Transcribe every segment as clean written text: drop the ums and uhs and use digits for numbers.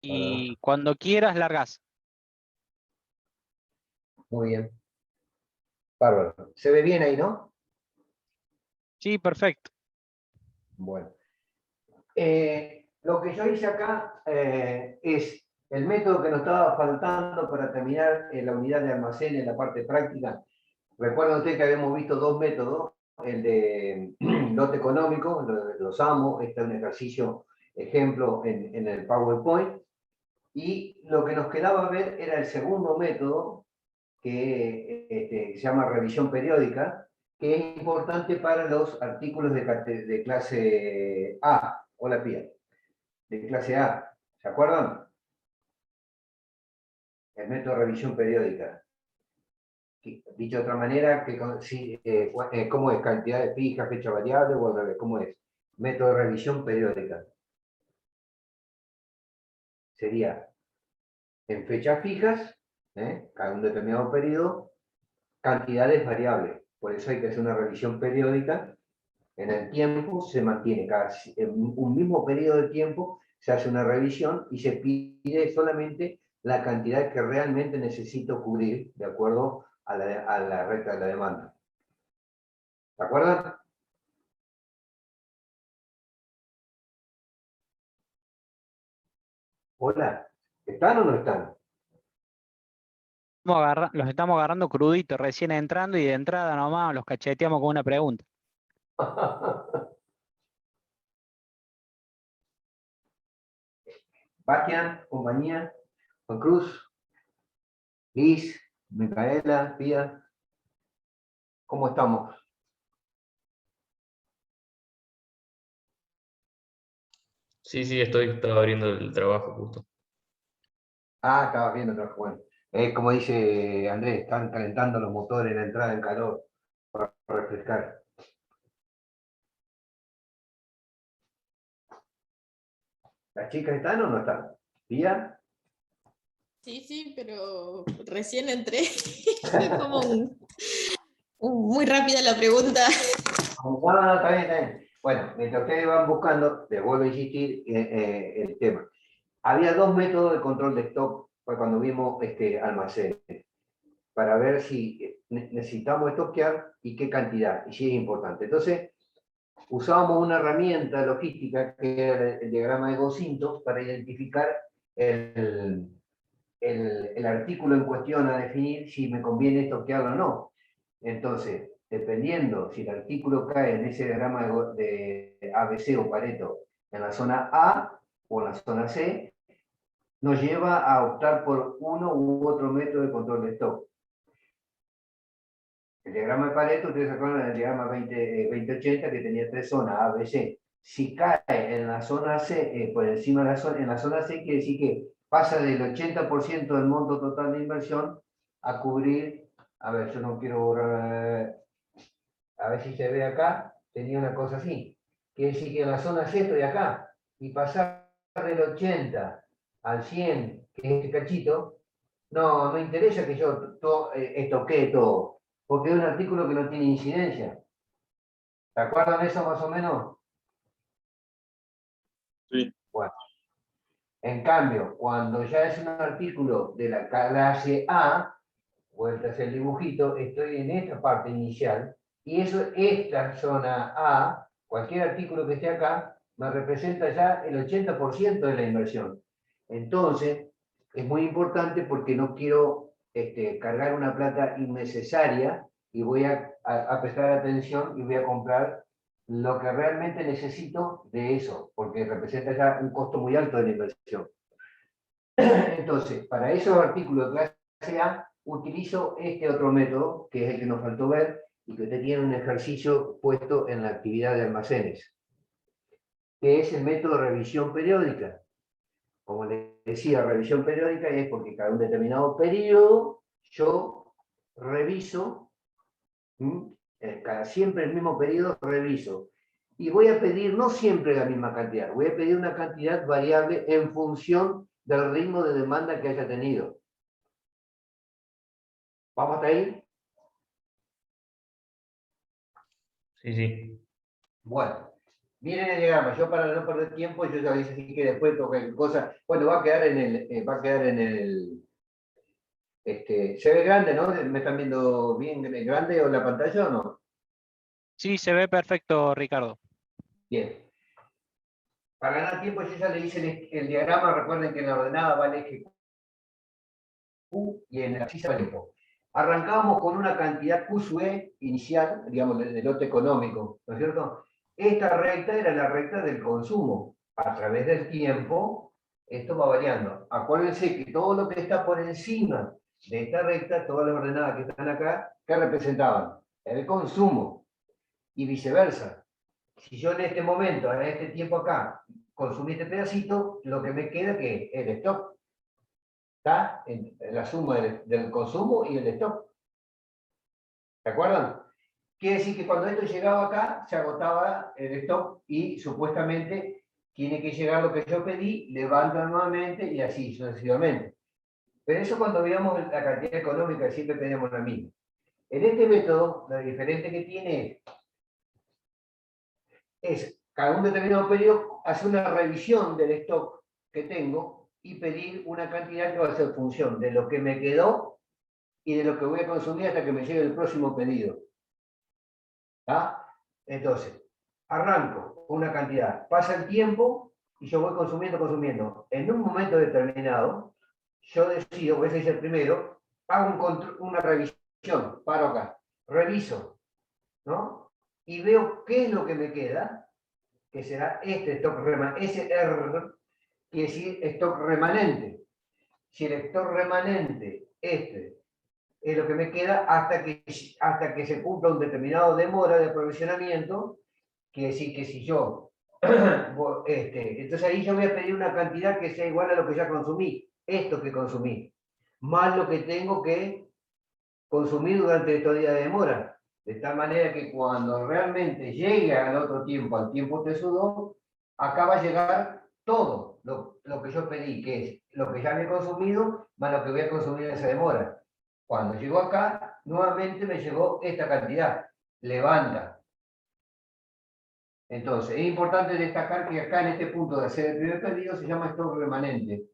Bueno, y cuando quieras largás. muy bien. Bárbaro. ¿Se ve bien ahí, no? Sí, perfecto. Bueno. Lo que yo hice acá es el método que nos estaba faltando para terminar la unidad de almacén en la parte práctica. Recuerden ustedes que habíamos visto dos métodos, el de lote económico, los amo, este es un ejercicio ejemplo en el PowerPoint, y lo que nos quedaba ver era el segundo método, que se llama revisión periódica, que es importante para los artículos de clase A. Hola, Pía. De clase A. ¿Se acuerdan? El método de revisión periódica. Dicho de otra manera, ¿cómo es? ¿Cantidades fijas, fecha variable o al revés? ¿Cómo es? Método de revisión periódica. Sería en fechas fijas, cada un determinado periodo, cantidades variables. Por eso hay que hacer una revisión periódica. En el tiempo se mantiene, en un mismo periodo de tiempo se hace una revisión y se pide solamente la cantidad que realmente necesito cubrir de acuerdo a la recta de la demanda. ¿De acuerdo? Hola, ¿están o no están? Los estamos agarrando cruditos, recién entrando, y de entrada nomás los cacheteamos con una pregunta. Bastian, compañía, Juan Cruz, Liz, Micaela, Pía, ¿cómo estamos? Sí, sí, estaba abriendo el trabajo justo. Ah, estabas viendo otra cosa. Bueno, como dice Andrés, están calentando los motores en la entrada en calor para refrescar. ¿Las chicas están o no están? ¿Pía? Sí, sí, pero recién entré. Como muy rápida la pregunta. No, está bien, está bien. Bueno, mientras ustedes van buscando, les vuelvo a insistir el tema. Había dos métodos de control de stock fue cuando vimos almacenes, para ver si necesitamos estoquear y qué cantidad, y si es importante. Entonces, usábamos una herramienta logística que era el diagrama de Gosinto para identificar el, el artículo en cuestión a definir si me conviene estoquearlo o no. Entonces, dependiendo si el artículo cae en ese diagrama de ABC o Pareto en la zona A o en la zona C, nos lleva a optar por uno u otro método de control de stock. El diagrama de Pareto, ustedes se acuerdan del diagrama 2080 que tenía tres zonas, A, B, C. Si cae en la zona C, por encima de en la zona C, quiere decir que pasa del 80% del monto total de inversión a cubrir, a ver, yo no quiero borrar, a ver si se ve acá, tenía una cosa así. Quiere decir que en la zona C estoy acá, y pasar del 80 al 100, que es este cachito, no me interesa que yo estoquee todo, porque es un artículo que no tiene incidencia. ¿Se acuerdan de eso más o menos? Sí. Bueno, en cambio, cuando ya es un artículo de la clase A, vuelta hacia el dibujito, estoy en esta parte inicial, y eso, esta zona A, cualquier artículo que esté acá, me representa ya el 80% de la inversión. Entonces, es muy importante porque no quiero cargar una plata innecesaria y voy a prestar atención y voy a comprar lo que realmente necesito de eso, porque representa ya un costo muy alto de la inversión. Entonces, para esos artículos de clase A, utilizo este otro método, que es el que nos faltó ver, y que usted tiene un ejercicio puesto en la actividad de almacenes, que es el método de revisión periódica. Como les decía, revisión periódica es porque cada un determinado periodo yo reviso, siempre el mismo periodo reviso. Y voy a pedir no siempre la misma cantidad, voy a pedir una cantidad variable en función del ritmo de demanda que haya tenido. ¿Vamos hasta ahí? Sí, sí. Bueno, Miren el diagrama, yo para no perder tiempo, yo ya dije así que después toque cosa. Bueno, va a quedar en el, se ve grande, ¿no? ¿Me están viendo bien grande o la pantalla o no? Sí, se ve perfecto, Ricardo. Bien. Para ganar tiempo yo ya le hice el diagrama, recuerden que en la ordenada va el eje Q y en la abscisa va el eje. Arrancábamos con una cantidad Q sub E inicial, digamos, del lote económico, ¿no es cierto? Esta recta era la recta del consumo. A través del tiempo, esto va variando. Acuérdense que todo lo que está por encima de esta recta, todas las ordenadas que están acá, ¿qué representaban? El consumo. Y viceversa. Si yo en este momento, en este tiempo acá, consumí este pedacito, lo que me queda que es el stock. Está en la suma del consumo y el stock. ¿Se acuerdan? Quiere decir que cuando esto llegaba acá, se agotaba el stock y supuestamente tiene que llegar lo que yo pedí, levanta nuevamente y así sucesivamente. Pero eso cuando veamos la cantidad económica siempre tenemos la misma. En este método, lo diferente que tiene es cada un determinado periodo hacer una revisión del stock que tengo y pedir una cantidad que va a ser función de lo que me quedó y de lo que voy a consumir hasta que me llegue el próximo pedido. ¿Ah? Entonces, arranco con una cantidad, pasa el tiempo y yo voy consumiendo. En un momento determinado, yo decido, ese es el primero, hago una revisión, paro acá, reviso, ¿no? Y veo qué es lo que me queda, que será este stock remanente, ese R quiere decir stock remanente. Si el stock remanente, es lo que me queda hasta que se cumpla un determinado demora de aprovisionamiento, quiere decir que si yo, entonces ahí yo voy a pedir una cantidad que sea igual a lo que ya consumí, esto que consumí, más lo que tengo que consumir durante estos días de demora. De tal manera que cuando realmente llegue al otro tiempo, al tiempo T2, acá va a llegar todo lo que yo pedí, que es lo que ya me he consumido, más lo que voy a consumir en esa demora. Cuando llegó acá, nuevamente me llegó esta cantidad. Levanta. Entonces, es importante destacar que acá en este punto de hacer el primer pedido se llama stock remanente.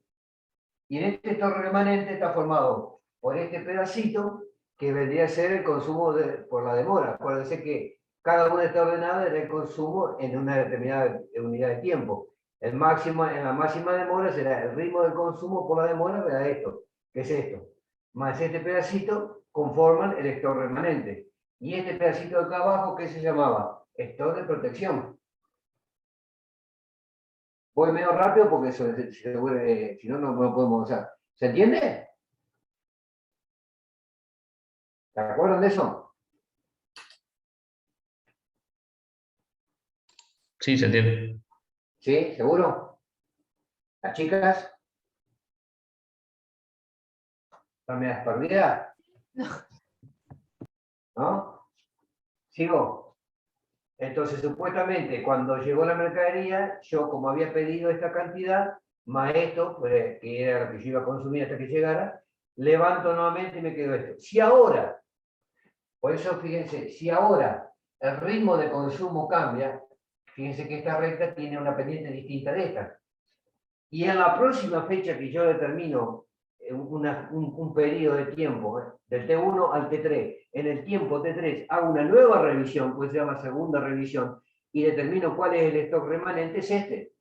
Y en este stock remanente está formado por este pedacito que vendría a ser el consumo por la demora. Acuérdense que cada una está ordenada en el consumo en una determinada unidad de tiempo. En la máxima demora será el ritmo del consumo por la demora, será esto, que es esto. Más este pedacito conforman el stock remanente. Y este pedacito de acá abajo, ¿qué se llamaba? Stock de protección. Voy medio rápido porque si no, no podemos usar. ¿Se entiende? ¿Se acuerdan de eso? Sí, se entiende. ¿Sí? ¿Seguro? ¿Las chicas? ¿Están medias perdidas? ¿No? ¿Sigo? Entonces, supuestamente, cuando llegó la mercadería, yo, como había pedido esta cantidad, más esto, pues, que era lo que yo iba a consumir hasta que llegara, levanto nuevamente y me quedo esto. Si ahora, por eso fíjense, si ahora el ritmo de consumo cambia, fíjense que esta recta tiene una pendiente distinta de esta. Y en la próxima fecha que yo determino un periodo de tiempo, del T1 al T3, en el tiempo T3 hago una nueva revisión, pues se llama segunda revisión, y determino cuál es el stock remanente, es este.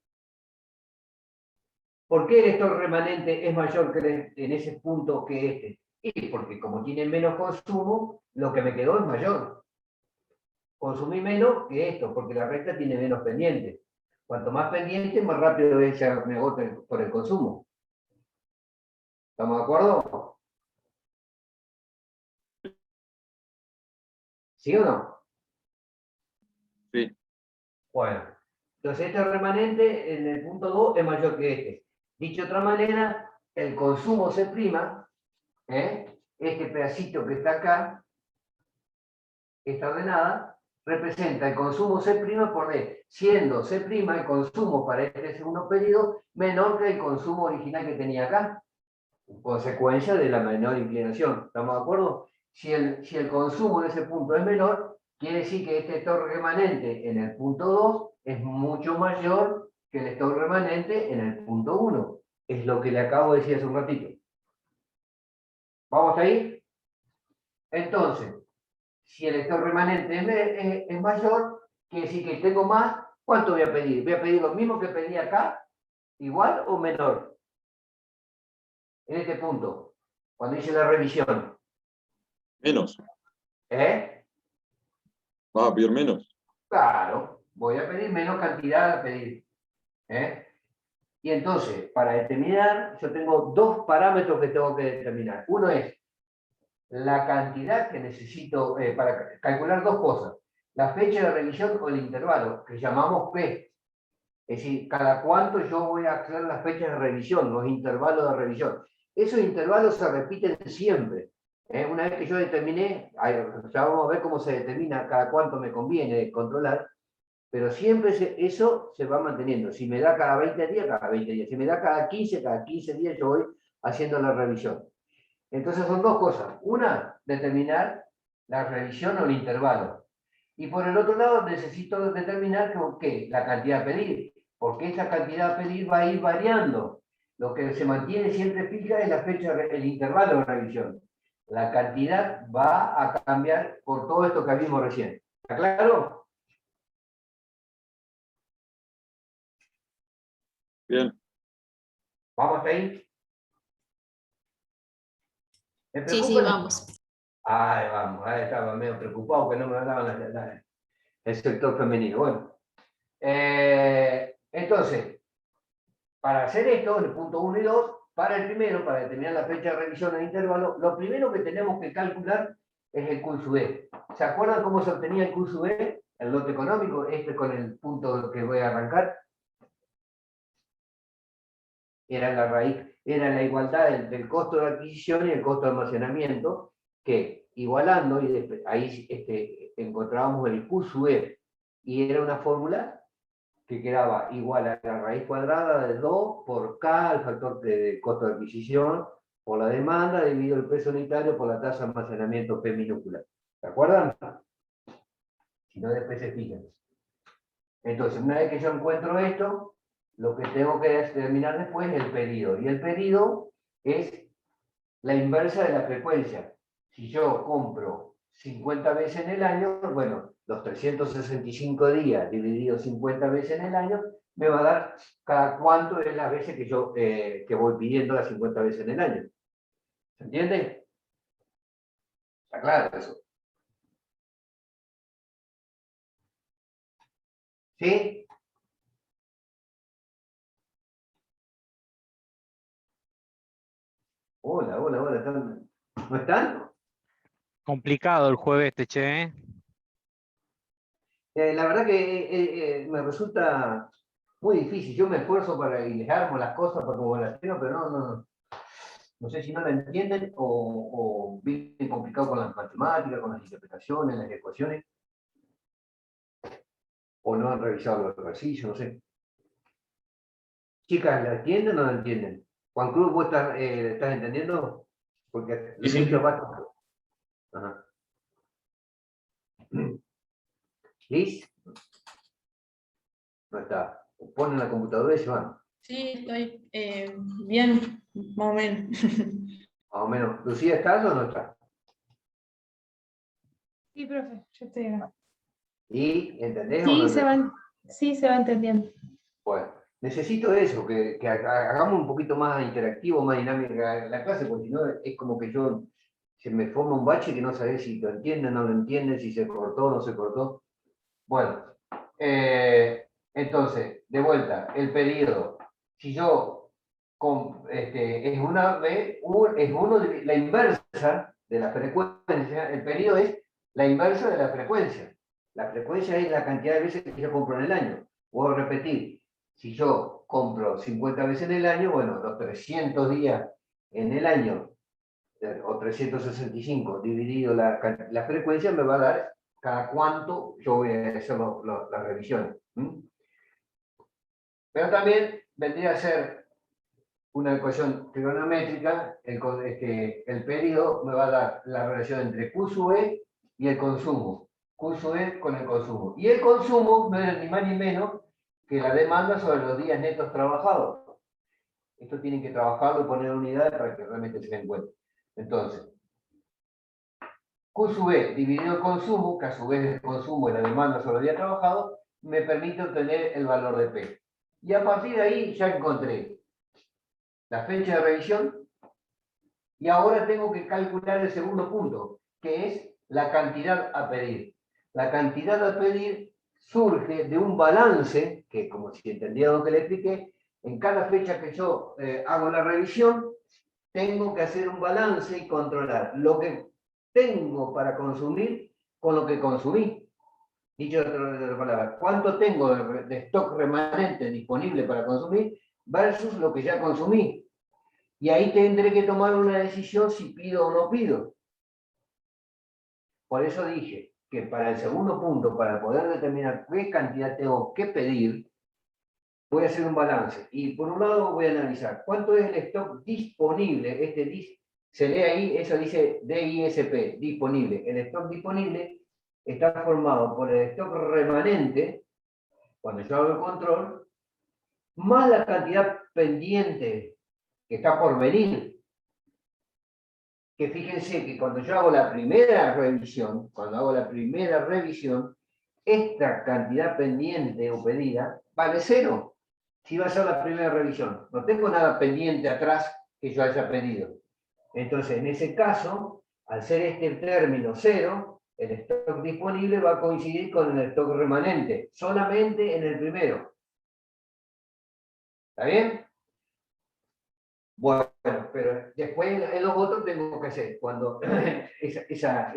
¿Por qué el stock remanente es mayor que en ese punto que este? Y porque como tiene menos consumo, lo que me quedó es mayor. Consumí menos que esto, porque la recta tiene menos pendiente. Cuanto más pendiente, más rápido me agoto por el consumo. ¿Estamos de acuerdo? ¿Sí o no? Sí. Bueno, entonces este remanente en el punto 2 es mayor que este. Dicho de otra manera, el consumo C', este pedacito que está acá, esta ordenada, representa el consumo C' por D, siendo C' el consumo para este segundo periodo menor que el consumo original que tenía acá, consecuencia de la menor inclinación. ¿Estamos de acuerdo? Si el consumo en ese punto es menor, Quiere decir que este stock remanente en el punto 2 es mucho mayor que el stock remanente en el punto 1. Es lo que le acabo de decir hace un ratito. ¿Vamos ahí? Entonces, si el stock remanente es mayor, quiere decir que tengo más. ¿Cuánto voy a pedir? ¿Voy a pedir lo mismo que pedí acá? ¿Igual o menor? En este punto, cuando hice la revisión. Menos. ¿Eh? Vas a pedir menos. Claro, voy a pedir menos cantidad a pedir. ¿Eh? Y entonces, para determinar, yo tengo dos parámetros que tengo que determinar. Uno es la cantidad que necesito para calcular dos cosas. La fecha de revisión o el intervalo, que llamamos P. Es decir, cada cuánto yo voy a hacer las fechas de revisión, los intervalos de revisión. Esos intervalos se repiten siempre. Una vez que yo determiné, ya vamos a ver cómo se determina cada cuánto me conviene controlar, pero siempre eso se va manteniendo. Si me da cada 20 días, cada 20 días. Si me da cada 15 días yo voy haciendo la revisión. Entonces son dos cosas. Una, determinar la revisión o el intervalo. Y por el otro lado necesito determinar ¿qué? La cantidad a pedir. Porque esta cantidad a pedir va a ir variando. Lo que se mantiene siempre fija es la fecha, el intervalo de revisión. La cantidad va a cambiar por todo esto que vimos recién. ¿Está claro? Bien. ¿Vamos hasta ahí? ¿Me Sí, sí, preocupa? vamos. Ay, vamos, ahí estaba medio preocupado que no me daban el sector femenino. Bueno, entonces, para hacer esto, en el punto 1 y 2, para el primero, para determinar la fecha de revisión al intervalo, lo primero que tenemos que calcular es el Q/E. ¿Se acuerdan cómo se obtenía el Q/E? El lote económico, con el punto que voy a arrancar. Era la raíz, era la igualdad del costo de adquisición y el costo de almacenamiento, que igualando, y después, ahí encontrábamos el Q/E, y era una fórmula que quedaba igual a la raíz cuadrada de 2 por K, el factor de costo de adquisición, por la demanda, dividido el peso unitario por la tasa de almacenamiento P minúscula. ¿Se acuerdan? Si no, después se fijan. Entonces, una vez que yo encuentro esto, lo que tengo que determinar después es el pedido. Y el pedido es la inversa de la frecuencia. Si yo compro 50 veces en el año, bueno, los 365 días dividido 50 veces en el año, me va a dar cada cuánto es las veces que yo que voy pidiendo las 50 veces en el año. ¿Se entiende? Está claro eso. ¿Sí? Hola, hola, hola. ¿No están? Complicado el jueves este, che, ¿eh? La verdad que me resulta muy difícil. Yo me esfuerzo para y les armo las cosas para como las tengo, pero no sé si no la entienden o vienen complicado con las matemáticas, con las interpretaciones, las ecuaciones, o no han revisado los ejercicios, no sé. Chicas, ¿la entienden o no la entienden? Juan Cruz, ¿vos estás entendiendo? Porque Sí, sí. muchos vatos. Ajá. ¿Liz? No está. Ponen la computadora y se van. Sí, estoy bien, más o menos. Más o menos. ¿Lucía estás o no está? Sí, profe, yo estoy acá. ¿Y entendés o no entendés? Sí, se va entendiendo. Bueno, necesito eso, que hagamos un poquito más interactivo, más dinámica la clase, porque si no es como que se me forma un bache que no sabés si lo entienden o no lo entienden, si se cortó o no se cortó. Bueno, entonces, de vuelta, el periodo. Si yo es la inversa de la frecuencia, el periodo es la inversa de la frecuencia. La frecuencia es la cantidad de veces que yo compro en el año. Puedo repetir, si yo compro 50 veces en el año, bueno, los 300 días en el año, o 365 dividido la frecuencia, me va a dar cada cuánto yo voy a hacer las revisiones. Pero también vendría a ser una ecuación trigonométrica, el periodo me va a dar la relación entre Q/E y el consumo. Q sub E con el consumo. Y el consumo no es ni más ni menos que la demanda sobre los días netos trabajados. Esto tienen que trabajarlo y poner unidades para que realmente se den cuenta. Entonces, Q sub E dividido el consumo, que a su vez es el consumo y la demanda sobre el día trabajado, me permite obtener el valor de P. Y a partir de ahí ya encontré la fecha de revisión y ahora tengo que calcular el segundo punto, que es la cantidad a pedir. La cantidad a pedir surge de un balance, que como si entendía lo que le expliqué, en cada fecha que yo hago la revisión, tengo que hacer un balance y controlar lo que tengo para consumir con lo que consumí. Dicho de otra palabra, ¿cuánto tengo de stock remanente disponible para consumir versus lo que ya consumí? Y ahí tendré que tomar una decisión si pido o no pido. Por eso dije que para el segundo punto, para poder determinar qué cantidad tengo que pedir, voy a hacer un balance. Y por un lado voy a analizar cuánto es el stock disponible. Se lee ahí, eso dice DISP, disponible. El stock disponible está formado por el stock remanente, cuando yo hago el control, más la cantidad pendiente que está por venir. Que fíjense que cuando yo hago la primera revisión, esta cantidad pendiente o pedida vale 0. Si va a ser la primera revisión, no tengo nada pendiente atrás que yo haya pedido. Entonces, en ese caso, al ser este término 0, el stock disponible va a coincidir con el stock remanente, solamente en el primero. ¿Está bien? Bueno, pero después en los otros tengo que hacer cuando esa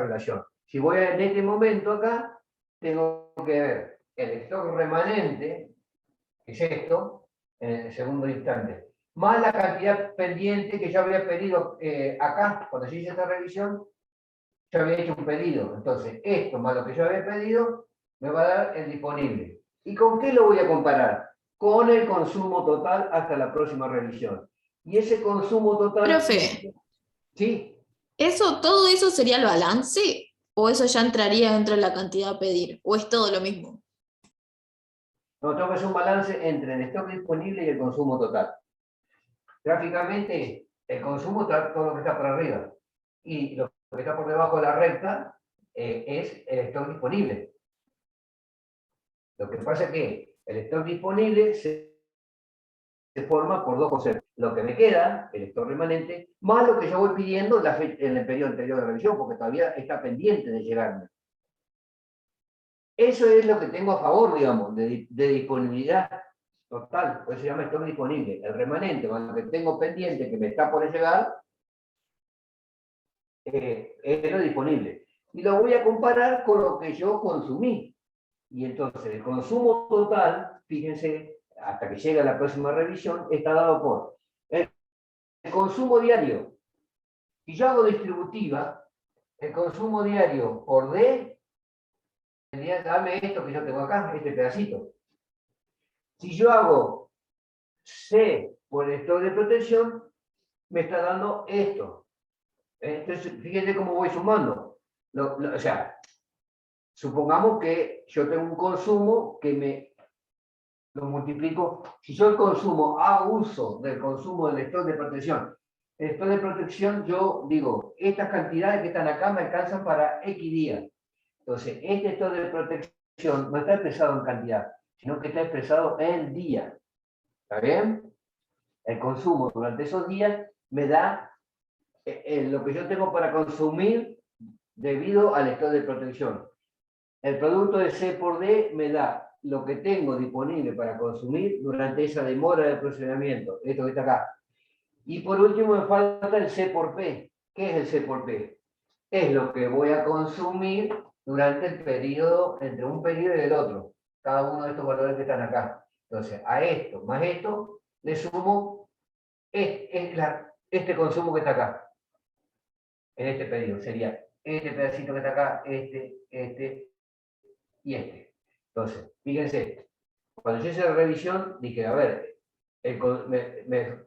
relación. Si voy en este momento acá, tengo que ver el stock remanente, que es esto, en el segundo instante, más la cantidad pendiente que yo había pedido acá, cuando yo hice esta revisión, yo había hecho un pedido. Entonces, esto más lo que yo había pedido, me va a dar el disponible. ¿Y con qué lo voy a comparar? Con el consumo total hasta la próxima revisión. Y ese consumo total... Profe, ¿sí? ¿todo eso sería el balance? ¿O eso ya entraría dentro de la cantidad a pedir? ¿O es todo lo mismo? No, tengo que hacer un balance entre el stock disponible y el consumo total. Gráficamente, el consumo está todo lo que está por arriba. Y lo que está por debajo de la recta es el stock disponible. Lo que pasa es que el stock disponible se forma por dos conceptos. Lo que me queda, el stock remanente, más lo que yo voy pidiendo en el periodo anterior de revisión, porque todavía está pendiente de llegarme. Eso es lo que tengo a favor, digamos, de disponibilidad total. Por eso se llama stock disponible. El remanente, con lo que tengo pendiente, que me está por llegar, es lo disponible. Y lo voy a comparar con lo que yo consumí. Y entonces el consumo total, fíjense, hasta que llega la próxima revisión, está dado por el consumo diario. Si yo hago distributiva, el consumo diario por D, dame esto que yo tengo acá, este pedacito. Si yo hago C por el stock de protección, me está dando esto. Entonces, fíjense cómo voy sumando. O sea, supongamos que yo tengo un consumo que lo multiplico. Si yo el consumo hago uso del consumo del stock de protección, el stock de protección yo digo, estas cantidades que están acá me alcanzan para X días. Entonces, este stock de protección no está expresado en cantidad, sino que está expresado en día. ¿Está bien? El consumo durante esos días me da lo que yo tengo para consumir debido al stock de protección. El producto de C por D me da lo que tengo disponible para consumir durante esa demora de procesamiento, esto que está acá. Y por último me falta el C por P. ¿Qué es el C por P? Es lo que voy a consumir durante el periodo, entre un periodo y el otro. Cada uno de estos valores que están acá. Entonces, a esto más esto, le sumo este consumo que está acá. En este periodo. Sería este pedacito que está acá, este y este. Entonces, fíjense, cuando yo hice la revisión, dije, a ver,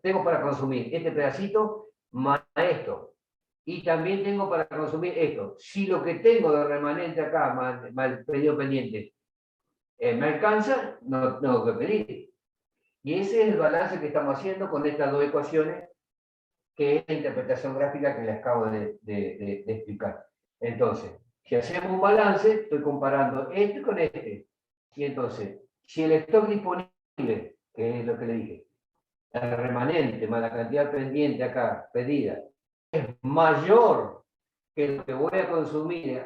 tengo para consumir este pedacito más esto. Y también tengo para consumir esto. Si lo que tengo de remanente acá, más el pedido pendiente, me alcanza, no tengo que pedir. Y ese es el balance que estamos haciendo con estas dos ecuaciones, que es la interpretación gráfica que les acabo de explicar. Entonces, si hacemos un balance, estoy comparando este con este. Y entonces, si el stock disponible, que es lo que le dije, el remanente más la cantidad pendiente acá, pedida, es mayor que lo que voy a consumir,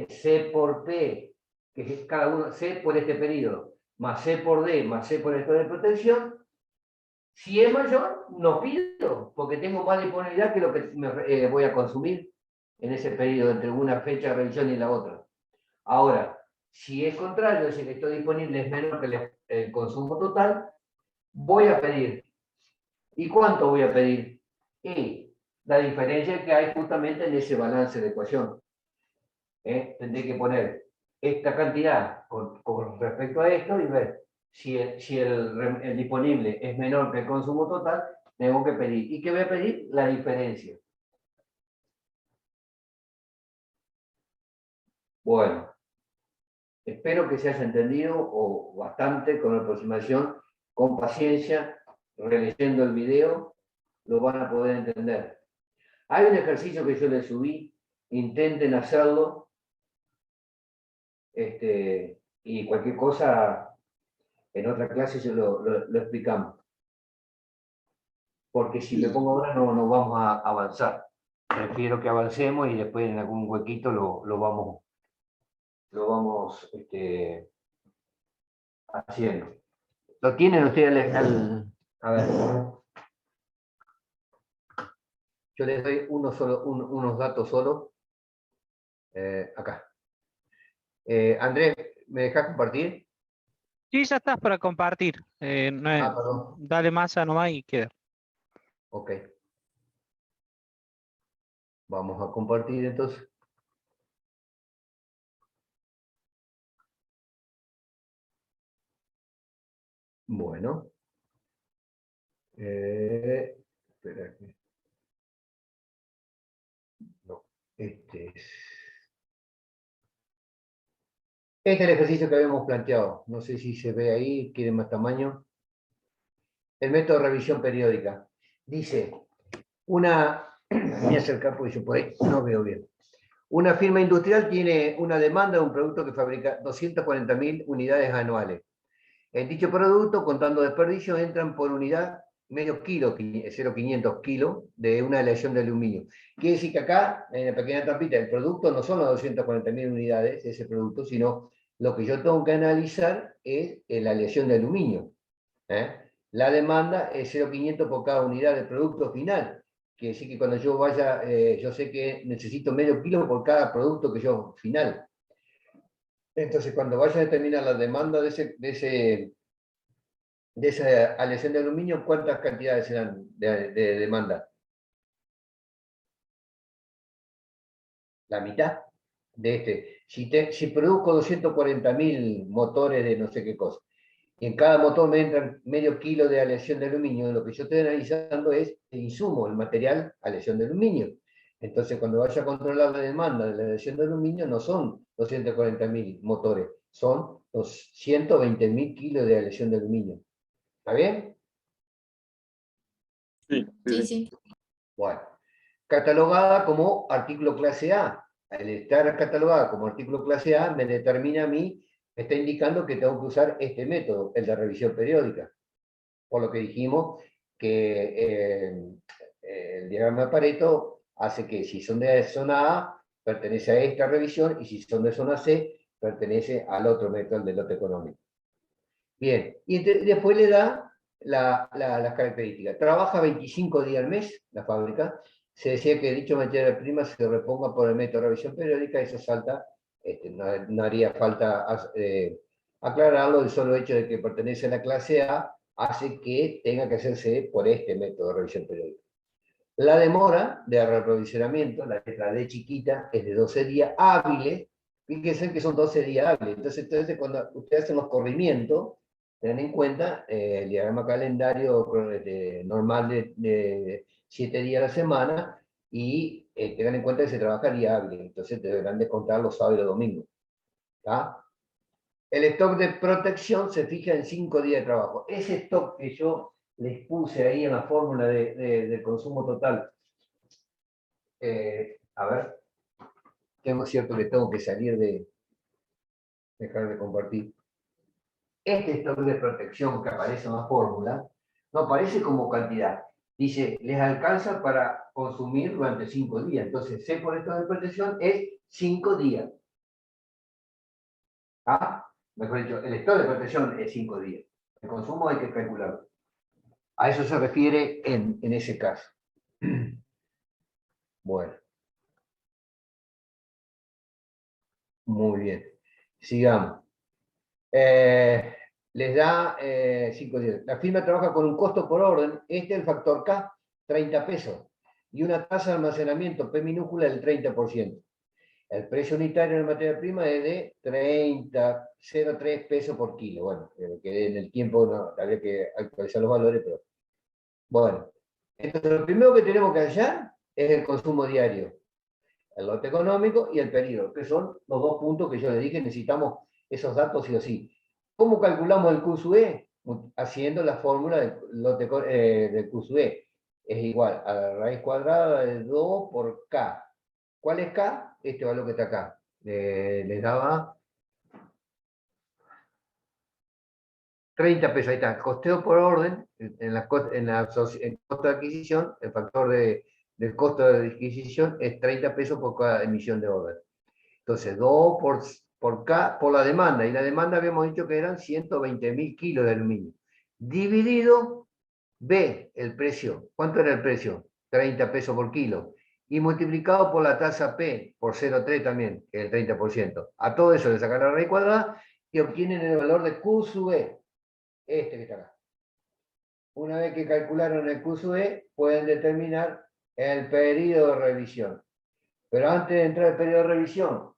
C por P, que es cada uno, C por este periodo, más C por D, más C por esto de protección, si es mayor, no pido, porque tengo más disponibilidad que lo que voy a consumir en ese periodo entre una fecha de revisión y la otra. Ahora, si es contrario, si el stock disponible es menor que el consumo total, voy a pedir. ¿Y cuánto voy a pedir? Y la diferencia que hay justamente en ese balance de ecuación. Tendré que poner esta cantidad con respecto a esto y ver si el disponible es menor que el consumo total, tengo que pedir. ¿Y qué voy a pedir? La diferencia. Bueno, espero que se haya entendido o bastante con aproximación, con paciencia, releyendo el video, lo van a poder entender. Hay un ejercicio que yo les subí, intenten hacerlo, y cualquier cosa en otra clase yo lo explicamos. Porque si me pongo ahora no vamos a avanzar. Prefiero que avancemos y después en algún huequito lo vamos haciendo. ¿Lo tienen ustedes a ver? Yo les doy unos datos solo. Acá. Andrés, ¿me dejas compartir? Sí, ya estás para compartir. No es- Perdón. dale masa nomás y queda. Ok. Vamos a compartir entonces. Bueno. Espera que... No, este es el ejercicio que habíamos planteado. No sé si se ve ahí, quieren más tamaño. El método de revisión periódica. Dice, voy a acercar porque yo por ahí no veo bien. Una firma industrial tiene una demanda de un producto que fabrica 240.000 unidades anuales. En dicho producto, contando desperdicios, entran por unidad medio kilo, 0,500 kilos de una aleación de aluminio. Quiere decir que acá, en la pequeña trampita, el producto no son las 240.000 unidades, ese producto, sino lo que yo tengo que analizar es la aleación de aluminio. La demanda es 0,500 por cada unidad de producto final. Quiere decir que cuando yo vaya, yo sé que necesito medio kilo por cada producto que yo final. Entonces, cuando vaya a determinar la demanda de esa aleación de aluminio, ¿cuántas cantidades serán de demanda? La mitad de este. Si produzco 240.000 motores de no sé qué cosa, y en cada motor me entra medio kilo de aleación de aluminio, lo que yo estoy analizando es el insumo, el material aleación de aluminio. Entonces, cuando vaya a controlar la demanda de la aleación de aluminio, no son 240.000 motores, son los 120.000 kilos de aleación de aluminio. ¿Está bien? Sí, Sí, sí. Bueno, catalogada como artículo clase A. Al estar catalogada como artículo clase A, me determina a mí, me está indicando que tengo que usar este método, el de revisión periódica. Por lo que dijimos que el diagrama de Pareto hace que si son de zona A, pertenece a esta revisión, y si son de zona C, pertenece al otro método, el del lote económico. Bien, y después le da las características. Trabaja 25 días al mes, la fábrica. Se decía que dicho materia prima se reponga por el método de revisión periódica, eso salta, no haría falta aclararlo, el solo hecho de que pertenece a la clase A hace que tenga que hacerse por este método de revisión periódica. La demora de reaprovisionamiento, la letra D chiquita, es de 12 días hábiles. Fíjense que son 12 días hábiles. Entonces cuando ustedes hacen los corrimientos, tengan en cuenta el diagrama calendario normal de 7 días a la semana, y tengan en cuenta que se trabaja día hábil, entonces te deberán descontar los sábados y los domingos. ¿Tá? El stock de protección se fija en 5 días de trabajo. Ese stock que yo les puse ahí en la fórmula del consumo total, a ver, cierto que tengo que salir dejar de compartir. Este stock de protección que aparece en la fórmula, no aparece como cantidad. Dice, les alcanza para consumir durante 5 días. Entonces, C por stock de protección es 5 días. ¿Ah? Mejor dicho, el stock de protección es 5 días. El consumo hay que calcularlo. A eso se refiere en ese caso. Bueno. Muy bien. Sigamos. Les da 5 días. La firma trabaja con un costo por orden. Este es el factor K, 30 pesos. Y una tasa de almacenamiento P minúscula del 30%. El precio unitario de la materia prima es de 30,03 pesos por kilo. Bueno, que en el tiempo no, habría que actualizar los valores, pero bueno. Entonces, lo primero que tenemos que hallar es el consumo diario, el lote económico y el periodo, que son los 2 puntos que yo les dije, necesitamos esos datos sí o sí. ¿Cómo calculamos el QSUE? Haciendo la fórmula del lote del QSUE. Es igual a la raíz cuadrada de 2 por K. ¿Cuál es K? Este valor que está acá. Les daba 30 pesos. Ahí está. Costeo por orden, en costo de adquisición, el factor del costo de adquisición es 30 pesos por cada emisión de orden. Entonces, 2 por K, por la demanda. Y la demanda habíamos dicho que eran 120.000 kilos de aluminio. Dividido B, el precio. ¿Cuánto era el precio? 30 pesos por kilo. Y multiplicado por la tasa P, por 0,3 también, que es el 30%. A todo eso le sacan la raíz cuadrada y obtienen el valor de Q sub E. Este que está acá. Una vez que calcularon el Q sub E, pueden determinar el periodo de revisión. Pero antes de entrar al periodo de revisión,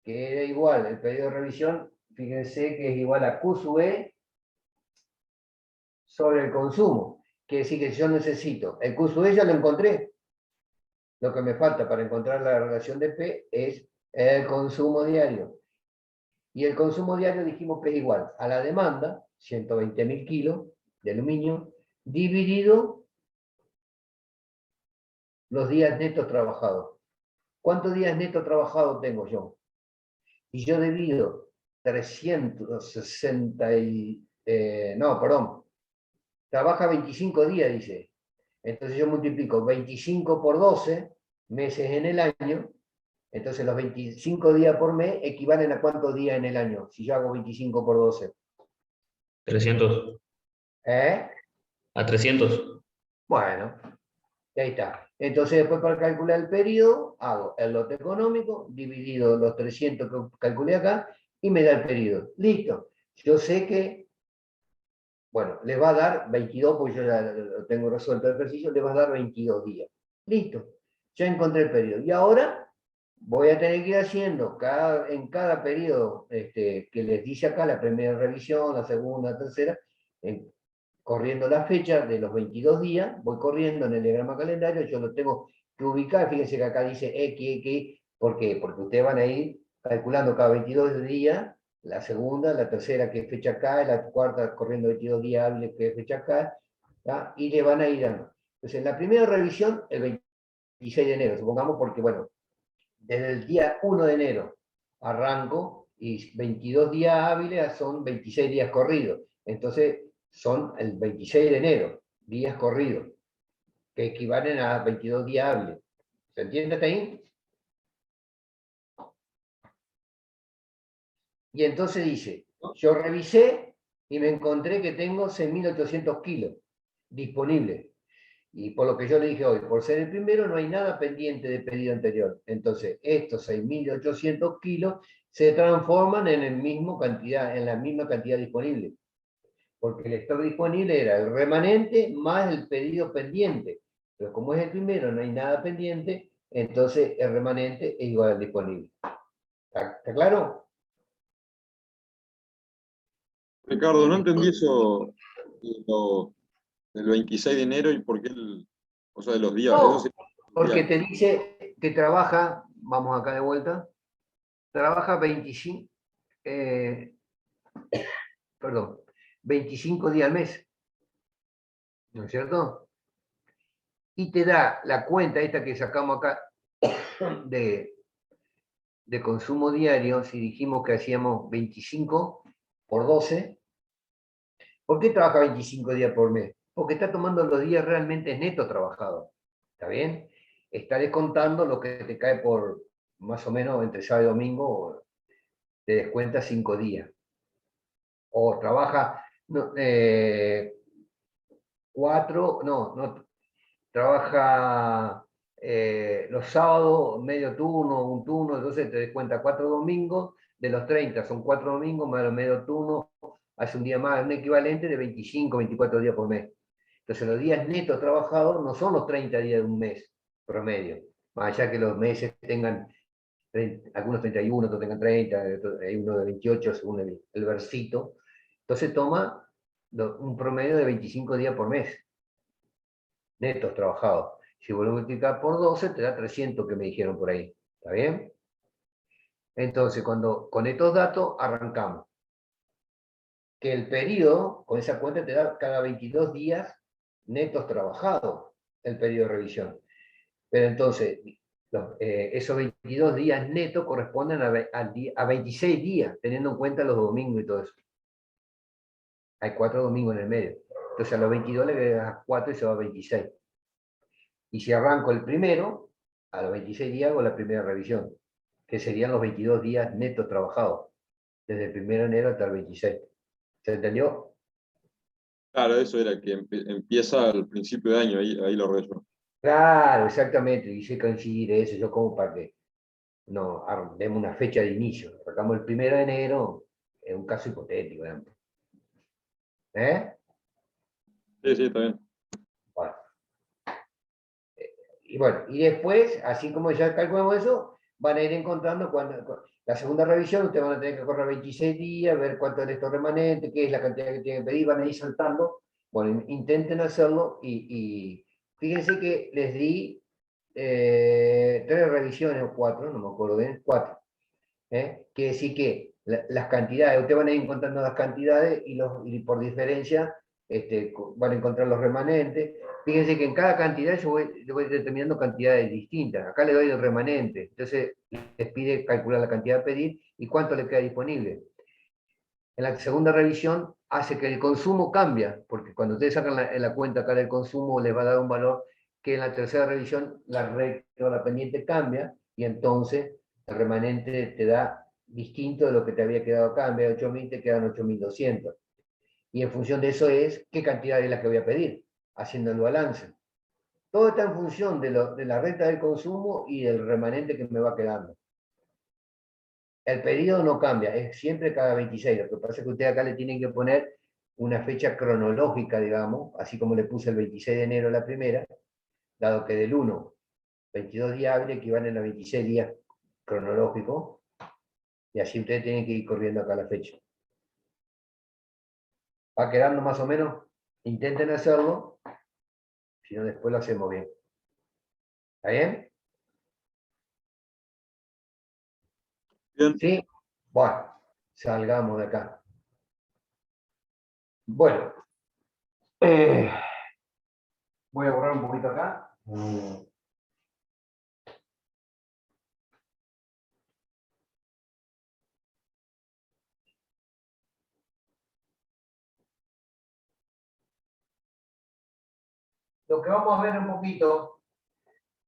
que era igual, el periodo de revisión, fíjense que es igual a Q sub E sobre el consumo. Quiere decir que si yo necesito, el Q sub E ya lo encontré. Lo que me falta para encontrar la relación de P es el consumo diario. Y el consumo diario dijimos que es igual a la demanda, 120.000 kilos de aluminio, dividido los días netos trabajados. ¿Cuántos días netos trabajados tengo yo? Y yo divido 360 trabaja 25 días, dice. Entonces yo multiplico 25 por 12 meses en el año, entonces los 25 días por mes equivalen a ¿cuántos días en el año? Si yo hago 25 por 12. 300. ¿Eh? A 300. Bueno, ahí está. Entonces después para calcular el periodo, hago el lote económico, dividido los 300 que calculé acá, y me da el periodo. Listo. Yo sé que, bueno, les va a dar 22, porque yo ya lo tengo resuelto el ejercicio, les va a dar 22 días. Listo. Ya encontré el periodo. Y ahora voy a tener que ir haciendo en cada periodo que les dice acá, la primera revisión, la segunda, la tercera, corriendo la fecha de los 22 días, voy corriendo en el diagrama calendario, yo lo tengo que ubicar, fíjense que acá dice X, ¿por qué? Porque ustedes van a ir calculando cada 22 días, la segunda, la tercera, qué fecha acá, la cuarta, corriendo 22 días hábiles, qué fecha acá, ¿tá? Y le van a ir dando. Entonces, en la primera revisión, el 26 de enero, supongamos, porque, bueno, desde el día 1 de enero arranco, y 22 días hábiles son 26 días corridos. Entonces, son el 26 de enero, días corridos, que equivalen a 22 días hábiles. ¿Se entiende hasta ahí? Y entonces dice, yo revisé y me encontré que tengo 6.800 kilos disponibles. Y por lo que yo le dije hoy, por ser el primero no hay nada pendiente de pedido anterior. Entonces, estos 6.800 kilos se transforman en la misma cantidad disponible. Porque el stock disponible era el remanente más el pedido pendiente. Pero como es el primero, no hay nada pendiente, entonces el remanente es igual al disponible. ¿Está claro? Ricardo, no entendí eso del 26 de enero y por qué o sea, de los días. No, Eso porque días. te que trabaja, vamos acá de vuelta, trabaja 25, perdón, 25 días al mes, ¿no es cierto? Y te da la cuenta esta que sacamos acá de consumo diario, si dijimos que hacíamos 25 por 12, ¿por qué trabaja 25 días por mes? Porque está tomando los días realmente netos trabajados, ¿está bien? Está descontando lo que te cae por más o menos entre sábado y domingo, te descuenta 5 días. O trabaja 4, no, trabaja los sábados, medio turno, un turno, entonces te descuenta 4 domingos, de los 30 son 4 domingos, más el medio turno, hace un día más, un equivalente de 25, 24 días por mes. Entonces los días netos trabajados no son los 30 días de un mes promedio, más allá que los meses tengan, algunos 31, otros tengan 30, hay uno de 28 según el versito. Entonces toma un promedio de 25 días por mes, netos trabajados. Si vos lo multiplicás por 12, te da 300 que me dijeron por ahí. ¿Está bien? Entonces, con estos datos arrancamos. Que el periodo, con esa cuenta, te da cada 22 días netos trabajados, el periodo de revisión. Pero entonces, esos 22 días netos corresponden a 26 días, teniendo en cuenta los domingos y todo eso. Hay 4 domingos en el medio. Entonces a los 22 le agregas 4 y se va a 26. Y si arranco el primero, a los 26 días hago la primera revisión, que serían los 22 días netos trabajados, desde el 1 de enero hasta el 26. ¿Se entendió? Claro, eso era que empieza al principio de año, ahí lo rezo. Claro, exactamente, y se coincide eso, yo como para que no demos una fecha de inicio. Sacamos el 1 de enero, es un caso hipotético, ¿eh? Sí, está bien. Bueno. Y bueno, y después, así como ya calculamos eso, van a ir encontrando la segunda revisión, ustedes van a tener que correr 26 días, ver cuánto es esto remanente, qué es la cantidad que tienen que pedir, van a ir saltando. Bueno, intenten hacerlo y fíjense que les di 3 revisiones o 4, no me acuerdo bien, 4. Quiere decir que las cantidades, ustedes van a ir encontrando las cantidades y por diferencia van a encontrar los remanentes. Fíjense que en cada cantidad yo voy determinando cantidades distintas. Acá le doy el remanente, entonces les pide calcular la cantidad a pedir y cuánto le queda disponible. En la segunda revisión hace que el consumo cambia, porque cuando ustedes sacan la cuenta acá del consumo les va a dar un valor que en la tercera revisión la recta o la pendiente cambia y entonces el remanente te da distinto de lo que te había quedado acá. En vez de 8.000 te quedan 8.200. Y en función de eso es qué cantidad es la que voy a pedir, haciendo el balance. Todo está en función de la renta del consumo y del remanente que me va quedando. El periodo no cambia, es siempre cada 26. Lo que pasa es que ustedes acá le tienen que poner una fecha cronológica, digamos, así como le puse el 26 de enero la primera, dado que del 1, 22 días hábiles equivalen a 26 días cronológicos, y así ustedes tienen que ir corriendo acá la fecha. ¿Va quedando más o menos? Intenten hacerlo, si no después lo hacemos bien. ¿Está bien? Bien. ¿Sí? Bueno, salgamos de acá. Bueno, voy a borrar un poquito acá. Lo que vamos a ver un poquito,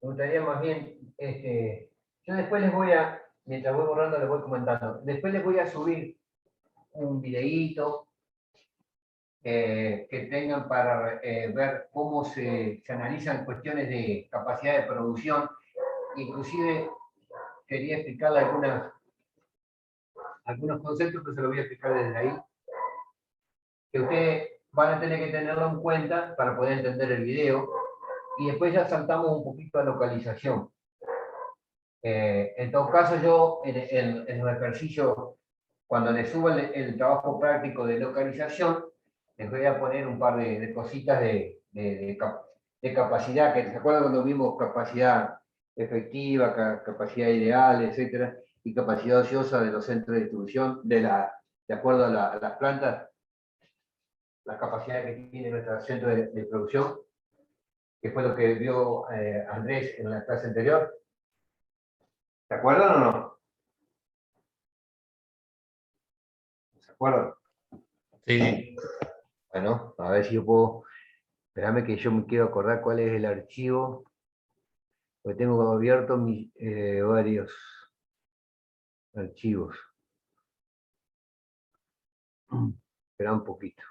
me gustaría más bien, yo después les voy a, mientras voy borrando les voy comentando, después les voy a subir un videíto que tengan para ver cómo se analizan cuestiones de capacidad de producción. Inclusive quería explicarle algunos conceptos que se los voy a explicar desde ahí, que ustedes van a tener que tenerlo en cuenta para poder entender el video, y después ya saltamos un poquito a localización. En todo caso, yo en los ejercicios, cuando les suba el trabajo práctico de localización, les voy a poner un par de cositas de capacidad, que se acuerdan cuando vimos capacidad efectiva, capacidad ideal, etcétera, y capacidad ociosa de los centros de distribución, de acuerdo a las plantas, las capacidades que tiene nuestro centro de producción, que fue lo que vio Andrés en la clase anterior. ¿Se acuerdan o no? ¿Se acuerdan? Sí, sí. Bueno, a ver si yo puedo. Espérame que yo me quiero acordar cuál es el archivo. Porque tengo abiertos varios archivos. Espera un poquito.